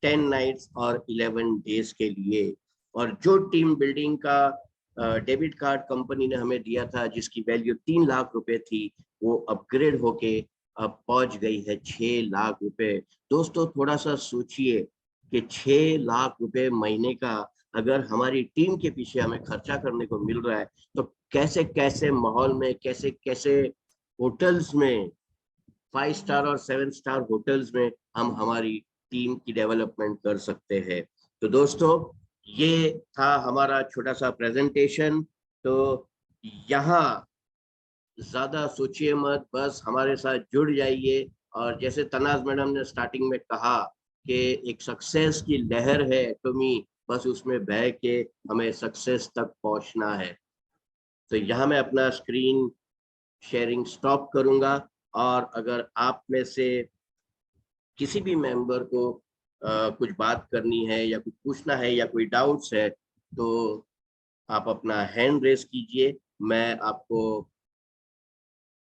10 नाइट्स और 11 डेज के लिए। और जो टीम बिल्डिंग का डेबिट कार्ड कंपनी ने हमें दिया था जिसकी वैल्यू 3 लाख रुपए थी, वो अपग्रेड होके अब पहुंच गई है 6 लाख रुपए। दोस्तों थोड़ा सा सोचिए कि 6 लाख रुपए महीने का अगर हमारी टीम के पीछे हमें खर्चा करने को मिल रहा है तो कैसे कैसे माहौल में, कैसे कैसे होटल्स में, 5 स्टार और 7 स्टार होटल्स में हम हमारी टीम की डेवलपमेंट कर सकते हैं। तो दोस्तों ये था हमारा छोटा सा प्रेजेंटेशन। तो यहाँ ज्यादा सोचिए मत, बस हमारे साथ जुड़ जाइए। और जैसे तनाज मैडम ने स्टार्टिंग में कहा कि एक सक्सेस की लहर है एटोमी, बस उसमें बह के हमें सक्सेस तक पहुंचना है। तो यहाँ मैं अपना स्क्रीन शेयरिंग स्टॉप करूंगा, और अगर आप में से किसी भी मेंबर को कुछ बात करनी है या कुछ पूछना है या कोई डाउट्स है, तो आप अपना हैंड रेस कीजिए, मैं आपको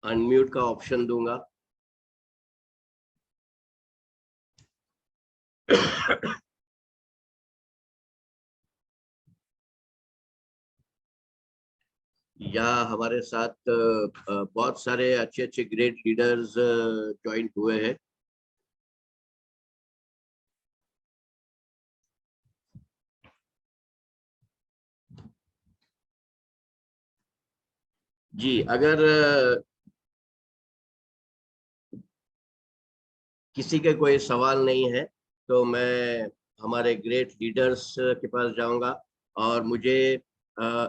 अनम्यूट का ऑप्शन दूंगा। यहाँ हमारे साथ बहुत सारे अच्छे अच्छे ग्रेट लीडर्स ज्वाइन हुए हैं। जी, अगर किसी के कोई सवाल नहीं है तो मैं हमारे ग्रेट लीडर्स के पास जाऊंगा, और मुझे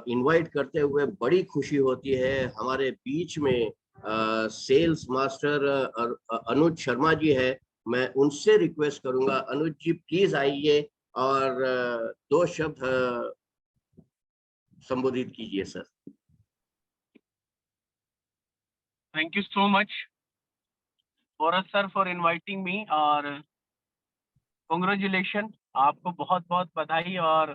इनवाइट करते हुए बड़ी खुशी होती है, हमारे बीच में सेल्स मास्टर अनुज शर्मा जी है। मैं उनसे रिक्वेस्ट करूंगा, अनुज जी प्लीज आइए और दो शब्द संबोधित कीजिए sir. Thank you so much, Boras sir, for inviting me, और congratulations, आपको बहुत बहुत बधाई। और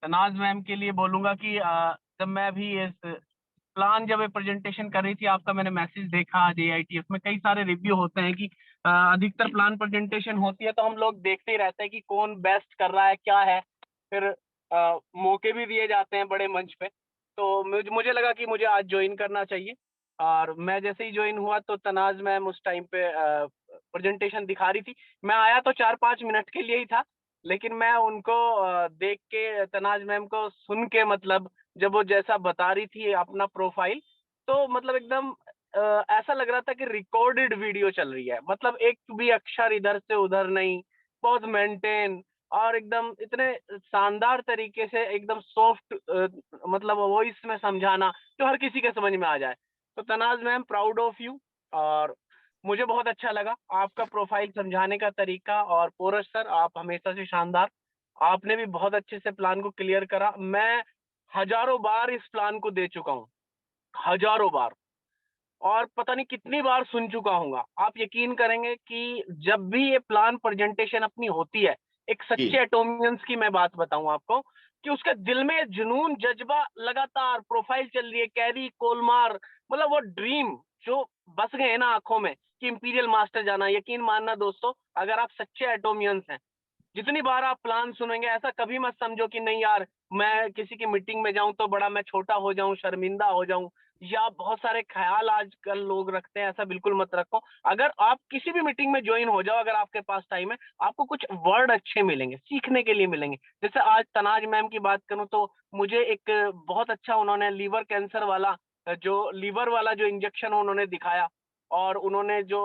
तनाज मैम के लिए बोलूंगा कि जब मैं भी इस प्लान जब प्रेजेंटेशन कर रही थी आपका, मैंने मैसेज देखा आज AITF में कई सारे रिव्यू होते हैं कि अधिकतर प्लान प्रेजेंटेशन होती है तो हम लोग देखते ही रहते हैं कि कौन बेस्ट कर रहा है क्या है, फिर मौके भी दिए जाते हैं बड़े मंच पे। तो मुझे लगा कि मुझे आज ज्वाइन करना चाहिए, और मैं जैसे ही ज्वाइन हुआ तो तनाज मैम उस टाइम पे प्रेजेंटेशन दिखा रही थी। मैं आया तो 4-5 मिनट के लिए ही था, लेकिन मैं उनको देख के, तनाज मैम को सुन के, मतलब जब वो जैसा बता रही थी अपना प्रोफाइल, तो मतलब एकदम ऐसा लग रहा था कि रिकॉर्डेड वीडियो चल रही है। मतलब एक भी अक्षर इधर से उधर नहीं, बहुत मेंटेन, और एकदम इतने शानदार तरीके से एकदम सॉफ्ट मतलब वॉइस में समझाना जो हर किसी के समझ में आ जाए। तो Tanaz ma'am, proud of you. और मुझे बहुत अच्छा लगा आपका प्रोफाइल समझाने का तरीका। और पोरस सर, आप हमेशा से शानदार, आपने भी बहुत अच्छे से प्लान को क्लियर करा। मैं हजारों बार इस प्लान को दे चुका हूँ, हजारों बार, और पता नहीं कितनी बार सुन चुका हूँगा। आप यकीन करेंगे कि जब भी ये प्लान प्रेजेंटेशन अपनी होती है, एक सच्चे एटोमियंस की मैं बात बताऊं आपको, कि उसके दिल में जुनून, जज्बा, लगातार प्रोफाइल चल रही है, कैरी कोलमार, मतलब वो ड्रीम जो बस गए ना आंखों में कि इंपीरियल मास्टर जाना। यकीन मानना दोस्तों, अगर आप सच्चे एटोमियंस हैं, जितनी बार आप प्लान सुनेंगे, ऐसा कभी मत समझो कि नहीं यार, मैं किसी की मीटिंग में जाऊं तो बड़ा मैं छोटा हो जाऊं, शर्मिंदा हो जाऊं, या बहुत सारे ख्याल आजकल लोग रखते हैं, ऐसा बिल्कुल मत रखो। अगर आप किसी भी मीटिंग में ज्वाइन हो जाओ, अगर आपके पास टाइम है, आपको कुछ वर्ड अच्छे मिलेंगे, सीखने के लिए मिलेंगे। जैसे आज तनाज मैम की बात करूं तो मुझे एक बहुत अच्छा, उन्होंने लीवर कैंसर वाला, जो लीवर वाला जो इंजेक्शन उन्होंने दिखाया, और उन्होंने जो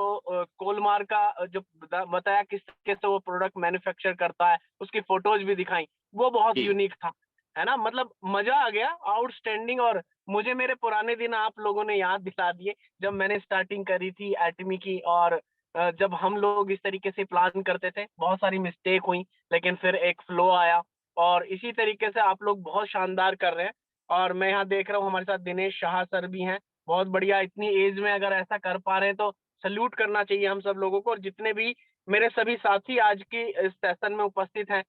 कोलमार का जो बताया किस तरीके से वो प्रोडक्ट मैन्युफैक्चर करता है, उसकी फोटोज भी दिखाई, वो बहुत यूनिक था, है ना। मतलब मजा आ गया, आउटस्टैंडिंग। और मुझे मेरे पुराने दिन आप लोगों ने याद दिला दिए, जब मैंने स्टार्टिंग करी थी एटमी की, और जब हम लोग इस तरीके से प्लान करते थे, बहुत सारी मिस्टेक हुई, लेकिन फिर एक फ्लो आया, और इसी तरीके से आप लोग बहुत शानदार कर रहे हैं। और मैं यहाँ देख रहा हूँ हमारे साथ दिनेश शाह सर भी हैं, बहुत बढ़िया। इतनी एज में अगर ऐसा कर पा रहे हैं तो सल्यूट करना चाहिए हम सब लोगों को। और जितने भी मेरे सभी साथी आज की इस सेशन में उपस्थित हैं,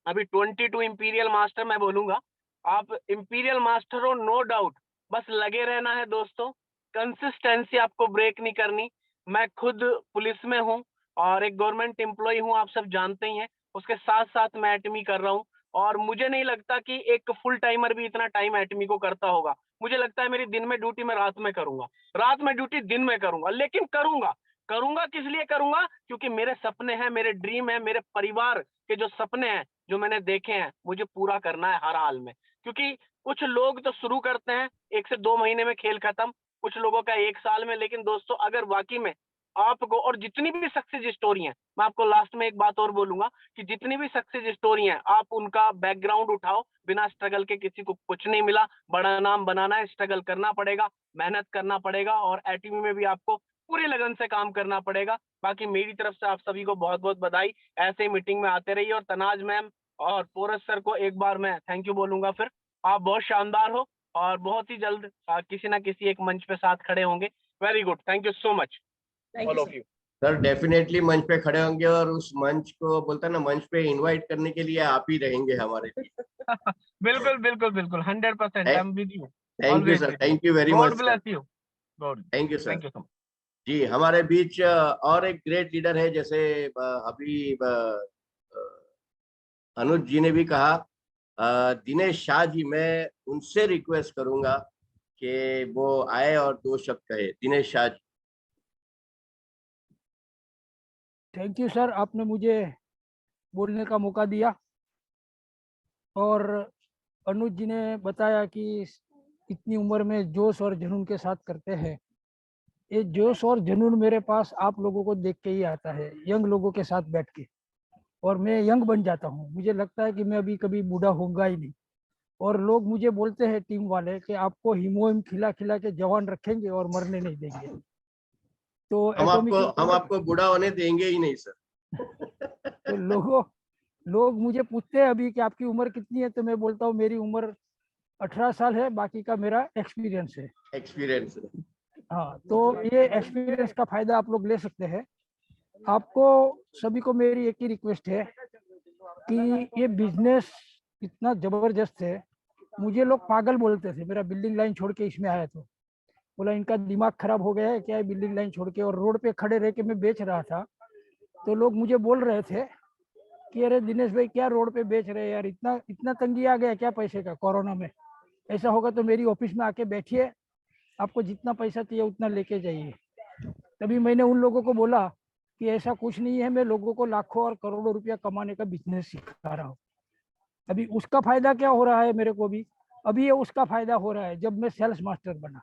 अभी 22 इंपीरियल मास्टर मैं बोलूंगा, आप इंपीरियल मास्टर हो, नो डाउट। बस लगे रहना है दोस्तों, कंसिस्टेंसी आपको ब्रेक नहीं करनी। मैं खुद पुलिस में हूँ और एक गवर्नमेंट एम्प्लॉय हूँ, आप सब जानते ही हैं। उसके साथ साथ मैं एटमी कर रहा हूँ, और मुझे नहीं लगता कि एक फुल टाइमर भी इतना टाइम एटमी को करता होगा। मुझे लगता है मेरी दिन में ड्यूटी मैं रात में करूंगा, रात में ड्यूटी दिन में करूंगा, लेकिन करूंगा। करूंगा किस लिए करूंगा? क्योंकि मेरे सपने हैं, मेरे ड्रीम है, मेरे परिवार के जो सपने हैं, जो मैंने देखे हैं, मुझे पूरा करना है हर हाल में। क्योंकि कुछ लोग तो शुरू करते हैं 1 से 2 महीने में खेल खत्म, कुछ लोगों का 1 साल में। लेकिन दोस्तों, अगर वाकई में आपको, और जितनी भी सक्सेस स्टोरी है, मैं आपको लास्ट में एक बात और बोलूंगा कि जितनी भी सक्सेस स्टोरी है, आप उनका बैकग्राउंड उठाओ। बिना स्ट्रगल के किसी को कुछ नहीं मिला। बड़ा नाम बनाना है, स्ट्रगल करना पड़ेगा, मेहनत करना पड़ेगा, और एटीवी में भी आपको पूरी लगन से काम करना पड़ेगा। बाकी मेरी तरफ से आप सभी को बहुत बहुत बधाई। ऐसे ही मीटिंग में आते रहिए। और तनाज मैम और पोरस सर को एक बार मैं थैंक यू बोलूंगा। फिर आप बहुत शानदार हो और बहुत ही जल्द किसी ना किसी एक मंच पे साथ खड़े होंगे। Very good, thank you so much all of you. Sir definitely मंच पे खड़े होंगे और उस मंच को बोलता है ना, मंच पे इनवाइट करने के लिए आप ही रहेंगे हमारे लिए। बिल्कुल बिल्कुल बिल्कुल 100% I am with you. Thank you sir, thank you very god much sir, bless you. God thank you sir. Thank you so much. जी हमारे बीच और एक ग्रेट लीडर है, जैसे अभी अनुज जी ने भी कहा, दिनेश शाह जी, मैं उनसे रिक्वेस्ट करूंगा कि वो आए और दो शब्द कहे। Dinesh Shah ji. Thank you sir, आपने मुझे बोलने का मौका दिया। और अनुज जी ने बताया कि इतनी उम्र में जोश और जुनून के साथ करते हैं। ये जोश और जुनून मेरे पास आप लोगों को देख के ही आता है, यंग लोगों के साथ बैठ के, और मैं यंग बन जाता हूँ। मुझे लगता है कि मैं अभी कभी बूढ़ा होऊंगा ही नहीं। और लोग मुझे बोलते हैं, टीम वाले, कि आपको हीमोहिम खिला खिला के जवान रखेंगे और मरने नहीं देंगे। तो हम एटॉमिक आपको बूढ़ा होने देंगे ही नहीं सर। तो लोग मुझे पूछते हैं अभी कि आपकी उम्र कितनी है, तो मैं बोलता हूँ मेरी उम्र 18 साल है, बाकी का मेरा एक्सपीरियंस है। एक्सपीरियंस। हाँ, तो ये एक्सपीरियंस का फायदा आप लोग ले सकते हैं। आपको सभी को मेरी एक ही रिक्वेस्ट है कि ये बिजनेस इतना जबरदस्त है। मुझे लोग पागल बोलते थे, मेरा बिल्डिंग लाइन छोड़ के इसमें आया तो बोला इनका दिमाग खराब हो गया है क्या, बिल्डिंग लाइन छोड़ के। और रोड पे खड़े रह के मैं बेच रहा था, तो लोग मुझे बोल रहे थे कि अरे दिनेश भाई क्या रोड पे बेच रहे हैं यार, इतना इतना तंगी आ गया क्या पैसे का कोरोना में। ऐसा होगा तो मेरी ऑफिस में आके बैठिए, आपको जितना पैसा चाहिए उतना लेके जाइए। तभी मैंने उन लोगों को बोला कि ऐसा कुछ नहीं है, मैं लोगों को लाखों और करोड़ों रुपया कमाने का बिजनेस सिखा रहा हूँ। अभी उसका फायदा क्या हो रहा है मेरे को भी, अभी ये उसका फायदा हो रहा है जब मैं सेल्स मास्टर बना।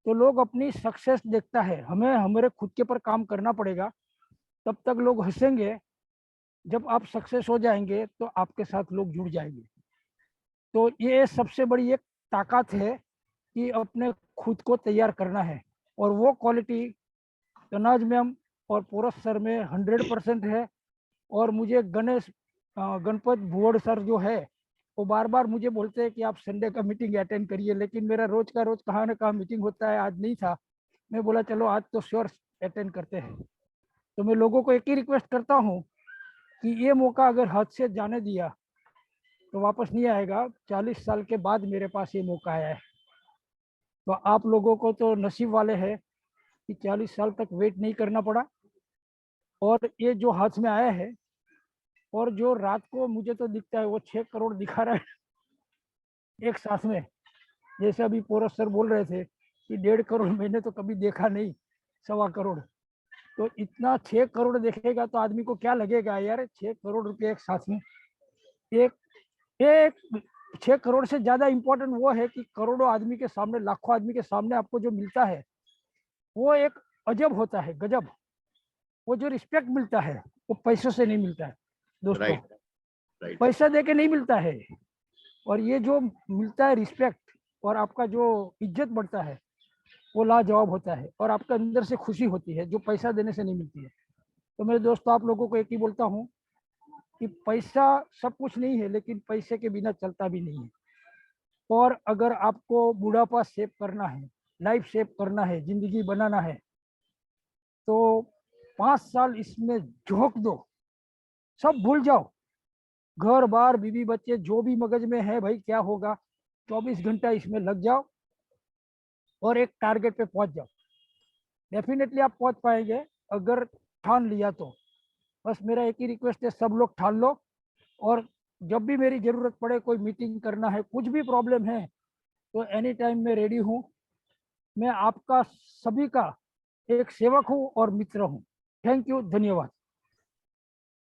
तो लोग अपनी सक्सेस देखता है, हमें हमारे खुद के ऊपर काम करना पड़ेगा, तब तक लोग हंसेंगे। जब आप सक्सेस हो जाएंगे तो आपके साथ लोग जुड़ जाएंगे। तो ये सबसे बड़ी एक ताकत है कि अपने खुद को तैयार करना है। और वो क्वालिटी तनाज मैम और पोरस सर में 100% है। और मुझे गणपत भुवड़ सर जो है, वो बार बार मुझे बोलते हैं कि आप संडे का मीटिंग अटेंड करिए, लेकिन मेरा रोज का रोज कहाँ ना कहाँ मीटिंग होता है, आज नहीं था। मैं बोला चलो आज तो श्योर अटेंड करते हैं। तो मैं लोगों को एक ही रिक्वेस्ट करता हूँ कि ये मौका अगर हाथ से जाने दिया तो वापस नहीं आएगा। 40 साल के बाद मेरे पास ये मौका आया है। तो आप लोगों को तो नसीब वाले हैं कि 40 साल तक वेट नहीं करना पड़ा। और ये जो हाथ में आया है, और जो रात को मुझे तो दिखता है वो 6 करोड़ दिखा रहा है एक साथ में। जैसे अभी पोरस सर बोल रहे थे कि 1.5 करोड़ मैंने तो कभी देखा नहीं, 1.25 करोड़। तो इतना 6 करोड़ देखेगा तो आदमी को क्या लगेगा यार, 6 करोड़ रुपए एक साथ में। एक एक 6 करोड़ से ज्यादा इंपॉर्टेंट वो है कि करोड़ों आदमी के सामने, लाखों आदमी के सामने आपको जो मिलता है वो एक अजब होता है, गजब। वो जो रिस्पेक्ट मिलता है वो पैसों से नहीं मिलता है दोस्तों। राइट। पैसा देके नहीं मिलता है। और ये जो मिलता है रिस्पेक्ट, और आपका जो इज्जत बढ़ता है, वो लाजवाब होता है। और आपके अंदर से खुशी होती है जो पैसा देने से नहीं मिलती है। तो मेरे दोस्तों, आप लोगों को एक ही बोलता हूँ कि पैसा सब कुछ नहीं है, लेकिन पैसे के बिना चलता भी नहीं है। और अगर आपको बुढ़ापा सेव करना है, लाइफ सेव करना है, जिंदगी बनाना है, तो 5 साल इसमें झोंक दो, सब भूल जाओ। घर बार बीवी बच्चे जो भी मगज में है, भाई क्या होगा, 24 घंटा इसमें लग जाओ और एक टारगेट पे पहुंच जाओ। डेफिनेटली आप पहुंच पाएंगे अगर ठान लिया तो। बस मेरा एक ही रिक्वेस्ट है, सब लोग ठान लो। और जब भी मेरी जरूरत पड़े, कोई मीटिंग करना है, कुछ भी प्रॉब्लम है, तो एनी टाइम मैं रेडी हूँ। मैं आपका सभी का एक सेवक हूँ और मित्र हूँ। थैंक यू, धन्यवाद।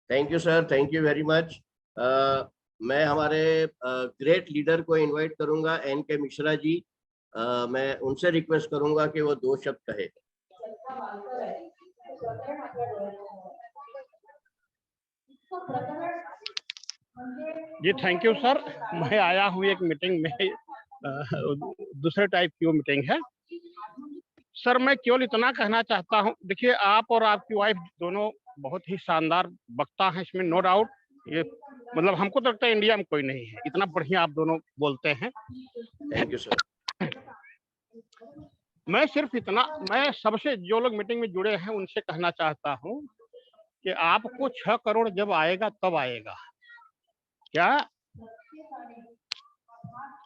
Thank you sir, thank you very much. मैं हमारे ग्रेट लीडर को इनवाइट करूंगा, NK मिश्रा जी। मैं उनसे रिक्वेस्ट करूंगा कि वो दो शब्द कहे। जी थैंक यू सर। मैं आया हूँ एक मीटिंग में, दूसरे टाइप की वो मीटिंग है सर। मैं केवल इतना कहना चाहता हूँ, देखिए आप और आपकी वाइफ दोनों बहुत ही शानदार वक्ता हैं, इसमें नो डाउट। ये मतलब हमको तो लगता है इंडिया में कोई नहीं है, इतना बढ़िया आप दोनों बोलते हैं। Thank you sir. मैं सिर्फ इतना, मैं सबसे जो लोग मीटिंग में जुड़े हैं उनसे कहना चाहता हूँ कि आपको 6 करोड़ जब आएगा तब आएगा, क्या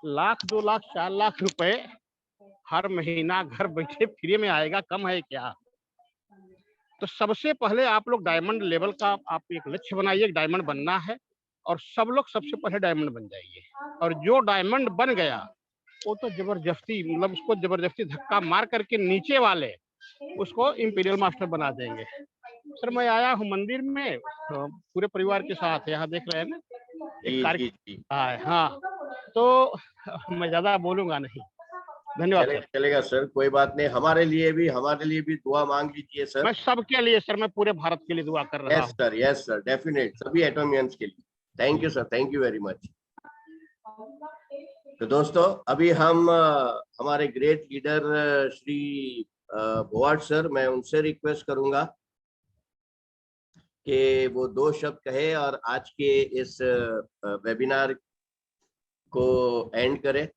लाख 2 लाख 4 लाख रुपए हर महीना घर बैठे फ्री में आएगा, कम है क्या? तो सबसे पहले आप लोग डायमंड लेवल का आप एक लक्ष्य बनाइए, डायमंड बनना है, और सब लोग सबसे पहले डायमंड बन जाइए। और जो डायमंड बन गया वो तो जबरदस्ती, मतलब उसको जबरदस्ती धक्का मार करके नीचे वाले उसको इंपीरियल मास्टर बना देंगे। सर मैं आया हूँ मंदिर में पूरे परिवार के साथ, यहाँ देख रहे हैं ना एक जी कार्य जी जी, हाँ, तो मैं ज्यादा बोलूंगा नहीं। धन्यवाद चलेगा सर। चलेगा सर, कोई बात नहीं। हमारे लिए भी दुआ मांग लीजिए सर। मैं सबके लिए सर, मैं पूरे भारत के लिए दुआ कर रहा हूँ। यस सर, डेफिनेट, सभी एटोमियंस के लिए। Thank you sir, thank you very much. तो दोस्तों अभी हम हमारे ग्रेट लीडर श्री भोवाट सर, मैं उनसे रिक्वेस्ट करूंगा कि वो 2 शब्द कहे और आज के इस वेबिनार को एंड करें।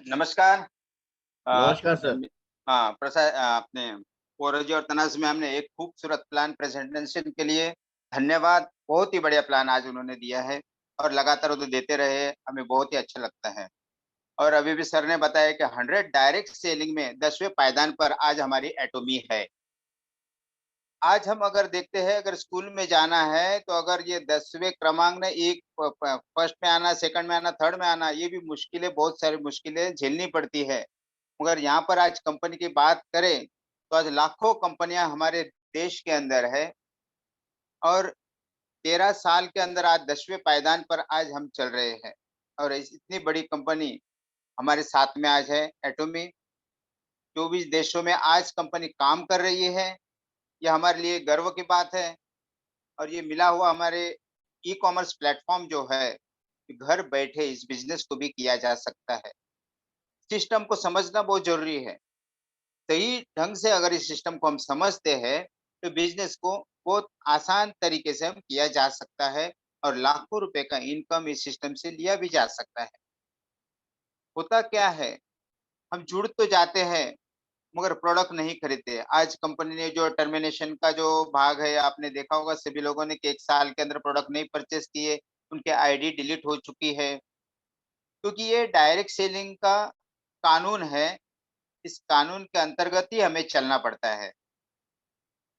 नमस्कार। नमस्कार सर। हाँ प्रसाद, आपने फोरजी और तनाज में हमने एक खूबसूरत प्लान प्रेजेंटेशन के लिए धन्यवाद। बहुत ही बढ़िया प्लान आज उन्होंने दिया है और लगातार वो देते रहे, हमें बहुत ही अच्छा लगता है। और अभी भी सर ने बताया कि 100 डायरेक्ट सेलिंग में 10वें पायदान पर आज हमारी एटोमी है। आज हम अगर देखते हैं, अगर स्कूल में जाना है तो अगर ये 10वें क्रमांक ने एक फर्स्ट में आना, सेकंड में आना, थर्ड में आना, ये भी मुश्किलें, बहुत सारी मुश्किलें झेलनी पड़ती है। मगर यहाँ पर आज कंपनी की बात करें तो आज लाखों कंपनियां हमारे देश के अंदर है और 13 साल के अंदर आज 10वें पायदान पर आज हम चल रहे हैं। और इतनी बड़ी कंपनी हमारे साथ में आज है एटोमी। 24 देशों में आज कंपनी काम कर रही है, ये हमारे लिए गर्व की बात है। और ये मिला हुआ हमारे ई कॉमर्स प्लेटफॉर्म जो है, घर बैठे इस बिजनेस को भी किया जा सकता है। सिस्टम को समझना बहुत जरूरी है। सही ढंग से अगर इस सिस्टम को हम समझते हैं तो बिजनेस को बहुत आसान तरीके से हम किया जा सकता है और लाखों रुपए का इनकम इस सिस्टम से लिया भी जा सकता है। होता क्या है, हम जुड़ तो जाते हैं मगर प्रोडक्ट नहीं खरीदते। आज कंपनी ने जो टर्मिनेशन का जो भाग है, आपने देखा होगा सभी लोगों ने कि 1 साल के अंदर प्रोडक्ट नहीं परचेज किए, उनके आईडी डिलीट हो चुकी है, क्योंकि ये डायरेक्ट सेलिंग का कानून है। इस कानून के अंतर्गत ही हमें चलना पड़ता है।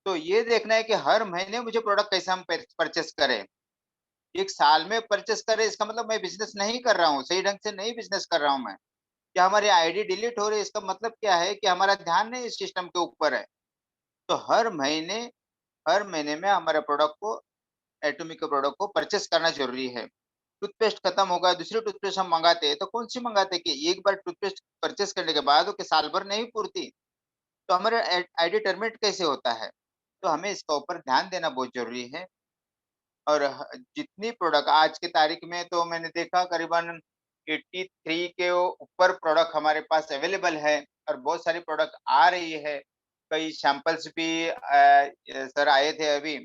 तो ये देखना है कि हर महीने मुझे प्रोडक्ट कैसे हम परचेस करें। 1 साल में परचेस करें इसका मतलब मैं बिजनेस नहीं कर रहा हूँ, सही ढंग से नहीं बिजनेस कर रहा हूँ मैं। क्या हमारी आईडी डिलीट हो रही है, इसका मतलब क्या है कि हमारा ध्यान नहीं इस सिस्टम के ऊपर है। तो हर महीने में हमारे प्रोडक्ट को, एटॉमिक के प्रोडक्ट को परचेस करना ज़रूरी है। टूथपेस्ट खत्म हो गया, दूसरी टूथपेस्ट हम मँगाते हैं, तो कौन-सी मँगाते हैं कि एक बार टूथपेस्ट परचेस करने के बाद वो के साल भर नहीं पूरती, तो हमारा आईडी टर्मिनेट कैसे होता है? तो हमें इसका ऊपर ध्यान देना बहुत ज़रूरी है। और जितनी प्रोडक्ट आज की तारीख में तो मैंने देखा करीबन 83 के ऊपर प्रोडक्ट हमारे पास अवेलेबल है और बहुत सारी प्रोडक्ट आ रही है। कई सैंपल्स भी सर आए थे अभी,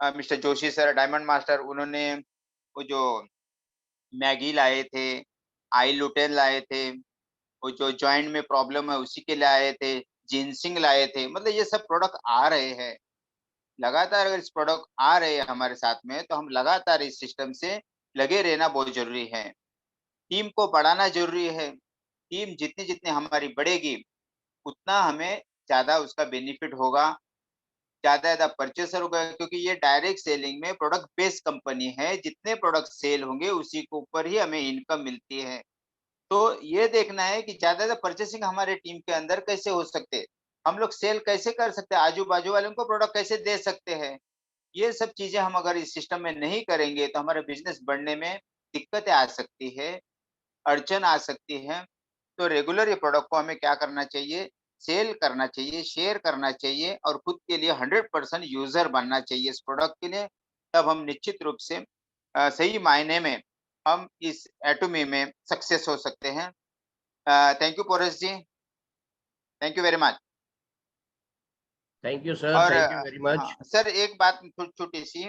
mister Joshi sir diamond master, उन्होंने वो जो मैगी लाए थे, आई लुटेन लाए थे, वो जो जॉइंट में प्रॉब्लम है उसी के लिए आए थे, जिनसिंग लाए थे, मतलब ये सब प्रोडक्ट आ रहे हैं। लगातार अगर इस प्रोडक्ट आ रहे हैं हमारे साथ में तो हम लगातार इस सिस्टम से लगे रहना बहुत जरूरी है। टीम को बढ़ाना जरूरी है। टीम जितनी जितनी हमारी बढ़ेगी उतना हमें ज्यादा उसका बेनिफिट होगा, ज्यादा ज्यादा परचेसर होगा, क्योंकि ये डायरेक्ट सेलिंग में प्रोडक्ट बेस्ड कंपनी है। जितने प्रोडक्ट सेल होंगे उसी के ऊपर ही हमें इनकम मिलती है। तो ये देखना है कि ज्यादा ज्यादा परचेसिंग हमारे टीम के अंदर कैसे हो सकते, हम लोग सेल कैसे कर सकते हैं, आजू बाजू वालों को प्रोडक्ट कैसे दे सकते हैं। ये सब चीजें हम अगर इस सिस्टम में नहीं करेंगे तो हमारा बिजनेस बढ़ने में दिक्कतें आ सकती है, अड़चन आ सकती है। तो रेगुलर ये प्रोडक्ट को हमें क्या करना चाहिए, सेल करना चाहिए, शेयर करना चाहिए और खुद के लिए 100% यूजर बनना चाहिए इस प्रोडक्ट के लिए। तब हम निश्चित रूप से सही मायने में हम इस एटोमी में सक्सेस हो सकते हैं। Thank you Porus ji, thank you very much. Thank you sir, और थैंक यू वेरी मच। हाँ सर, एक बात छोटी सी,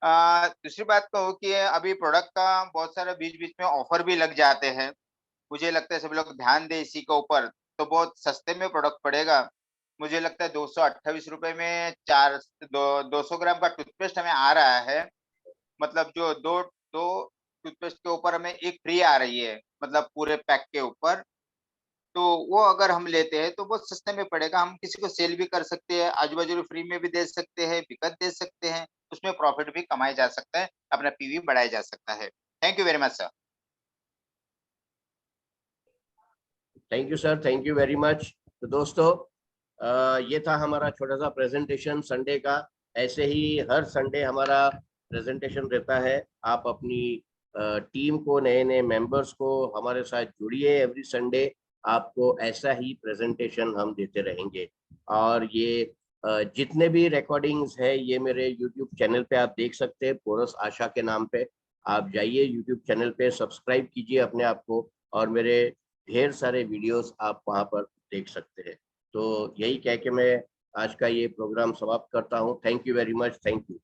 दूसरी बात कहूँ कि अभी प्रोडक्ट का बहुत सारा बीच-बीच में ऑफर भी लग जाते हैं। मुझे लगता है सभी लोग ध्यान दें इसी के ऊपर, तो बहुत सस्ते में प्रोडक्ट पड़ेगा। मुझे लगता है ₹228 में 200 ग्राम का टूथपेस्ट हमें आ रहा है। मतलब जो 2 टूथपेस्ट के ऊपर हमें 1 फ्री आ रही है, मतलब पूरे पैक के ऊपर। तो वो अगर हम लेते हैं तो बहुत सस्ते में पड़ेगा। हम किसी को सेल भी कर सकते हैं, आजू-बाजू फ्री में भी दे सकते हैं, बिकत दे सकते हैं, उसमें प्रॉफिट भी कमाया जा सकता है, अपना पीवी बढ़ाया जा सकता है। Thank you very much sir. Thank you sir, thank you very much. तो दोस्तों ये था हमारा छोटा सा प्रेजेंटेशन संडे का। ऐसे ही हर संडे हमारा प्रेजेंटेशन रहता है। आप अपनी टीम को, नए नए मेंबर्स को हमारे साथ जुड़िए। एवरी संडे आपको ऐसा ही प्रेजेंटेशन हम देते रहेंगे। और ये जितने भी रिकॉर्डिंग्स है ये मेरे यूट्यूब चैनल पे आप देख सकते हैं, पोरस आशा के नाम पे। आप जाइए यूट्यूब चैनल पे, सब्सक्राइब कीजिए अपने आप को, और मेरे ढेर सारे वीडियोस आप वहां पर देख सकते हैं। तो यही कह के मैं आज का ये प्रोग्राम समाप्त करता हूँ। Thank you very much. Thank you.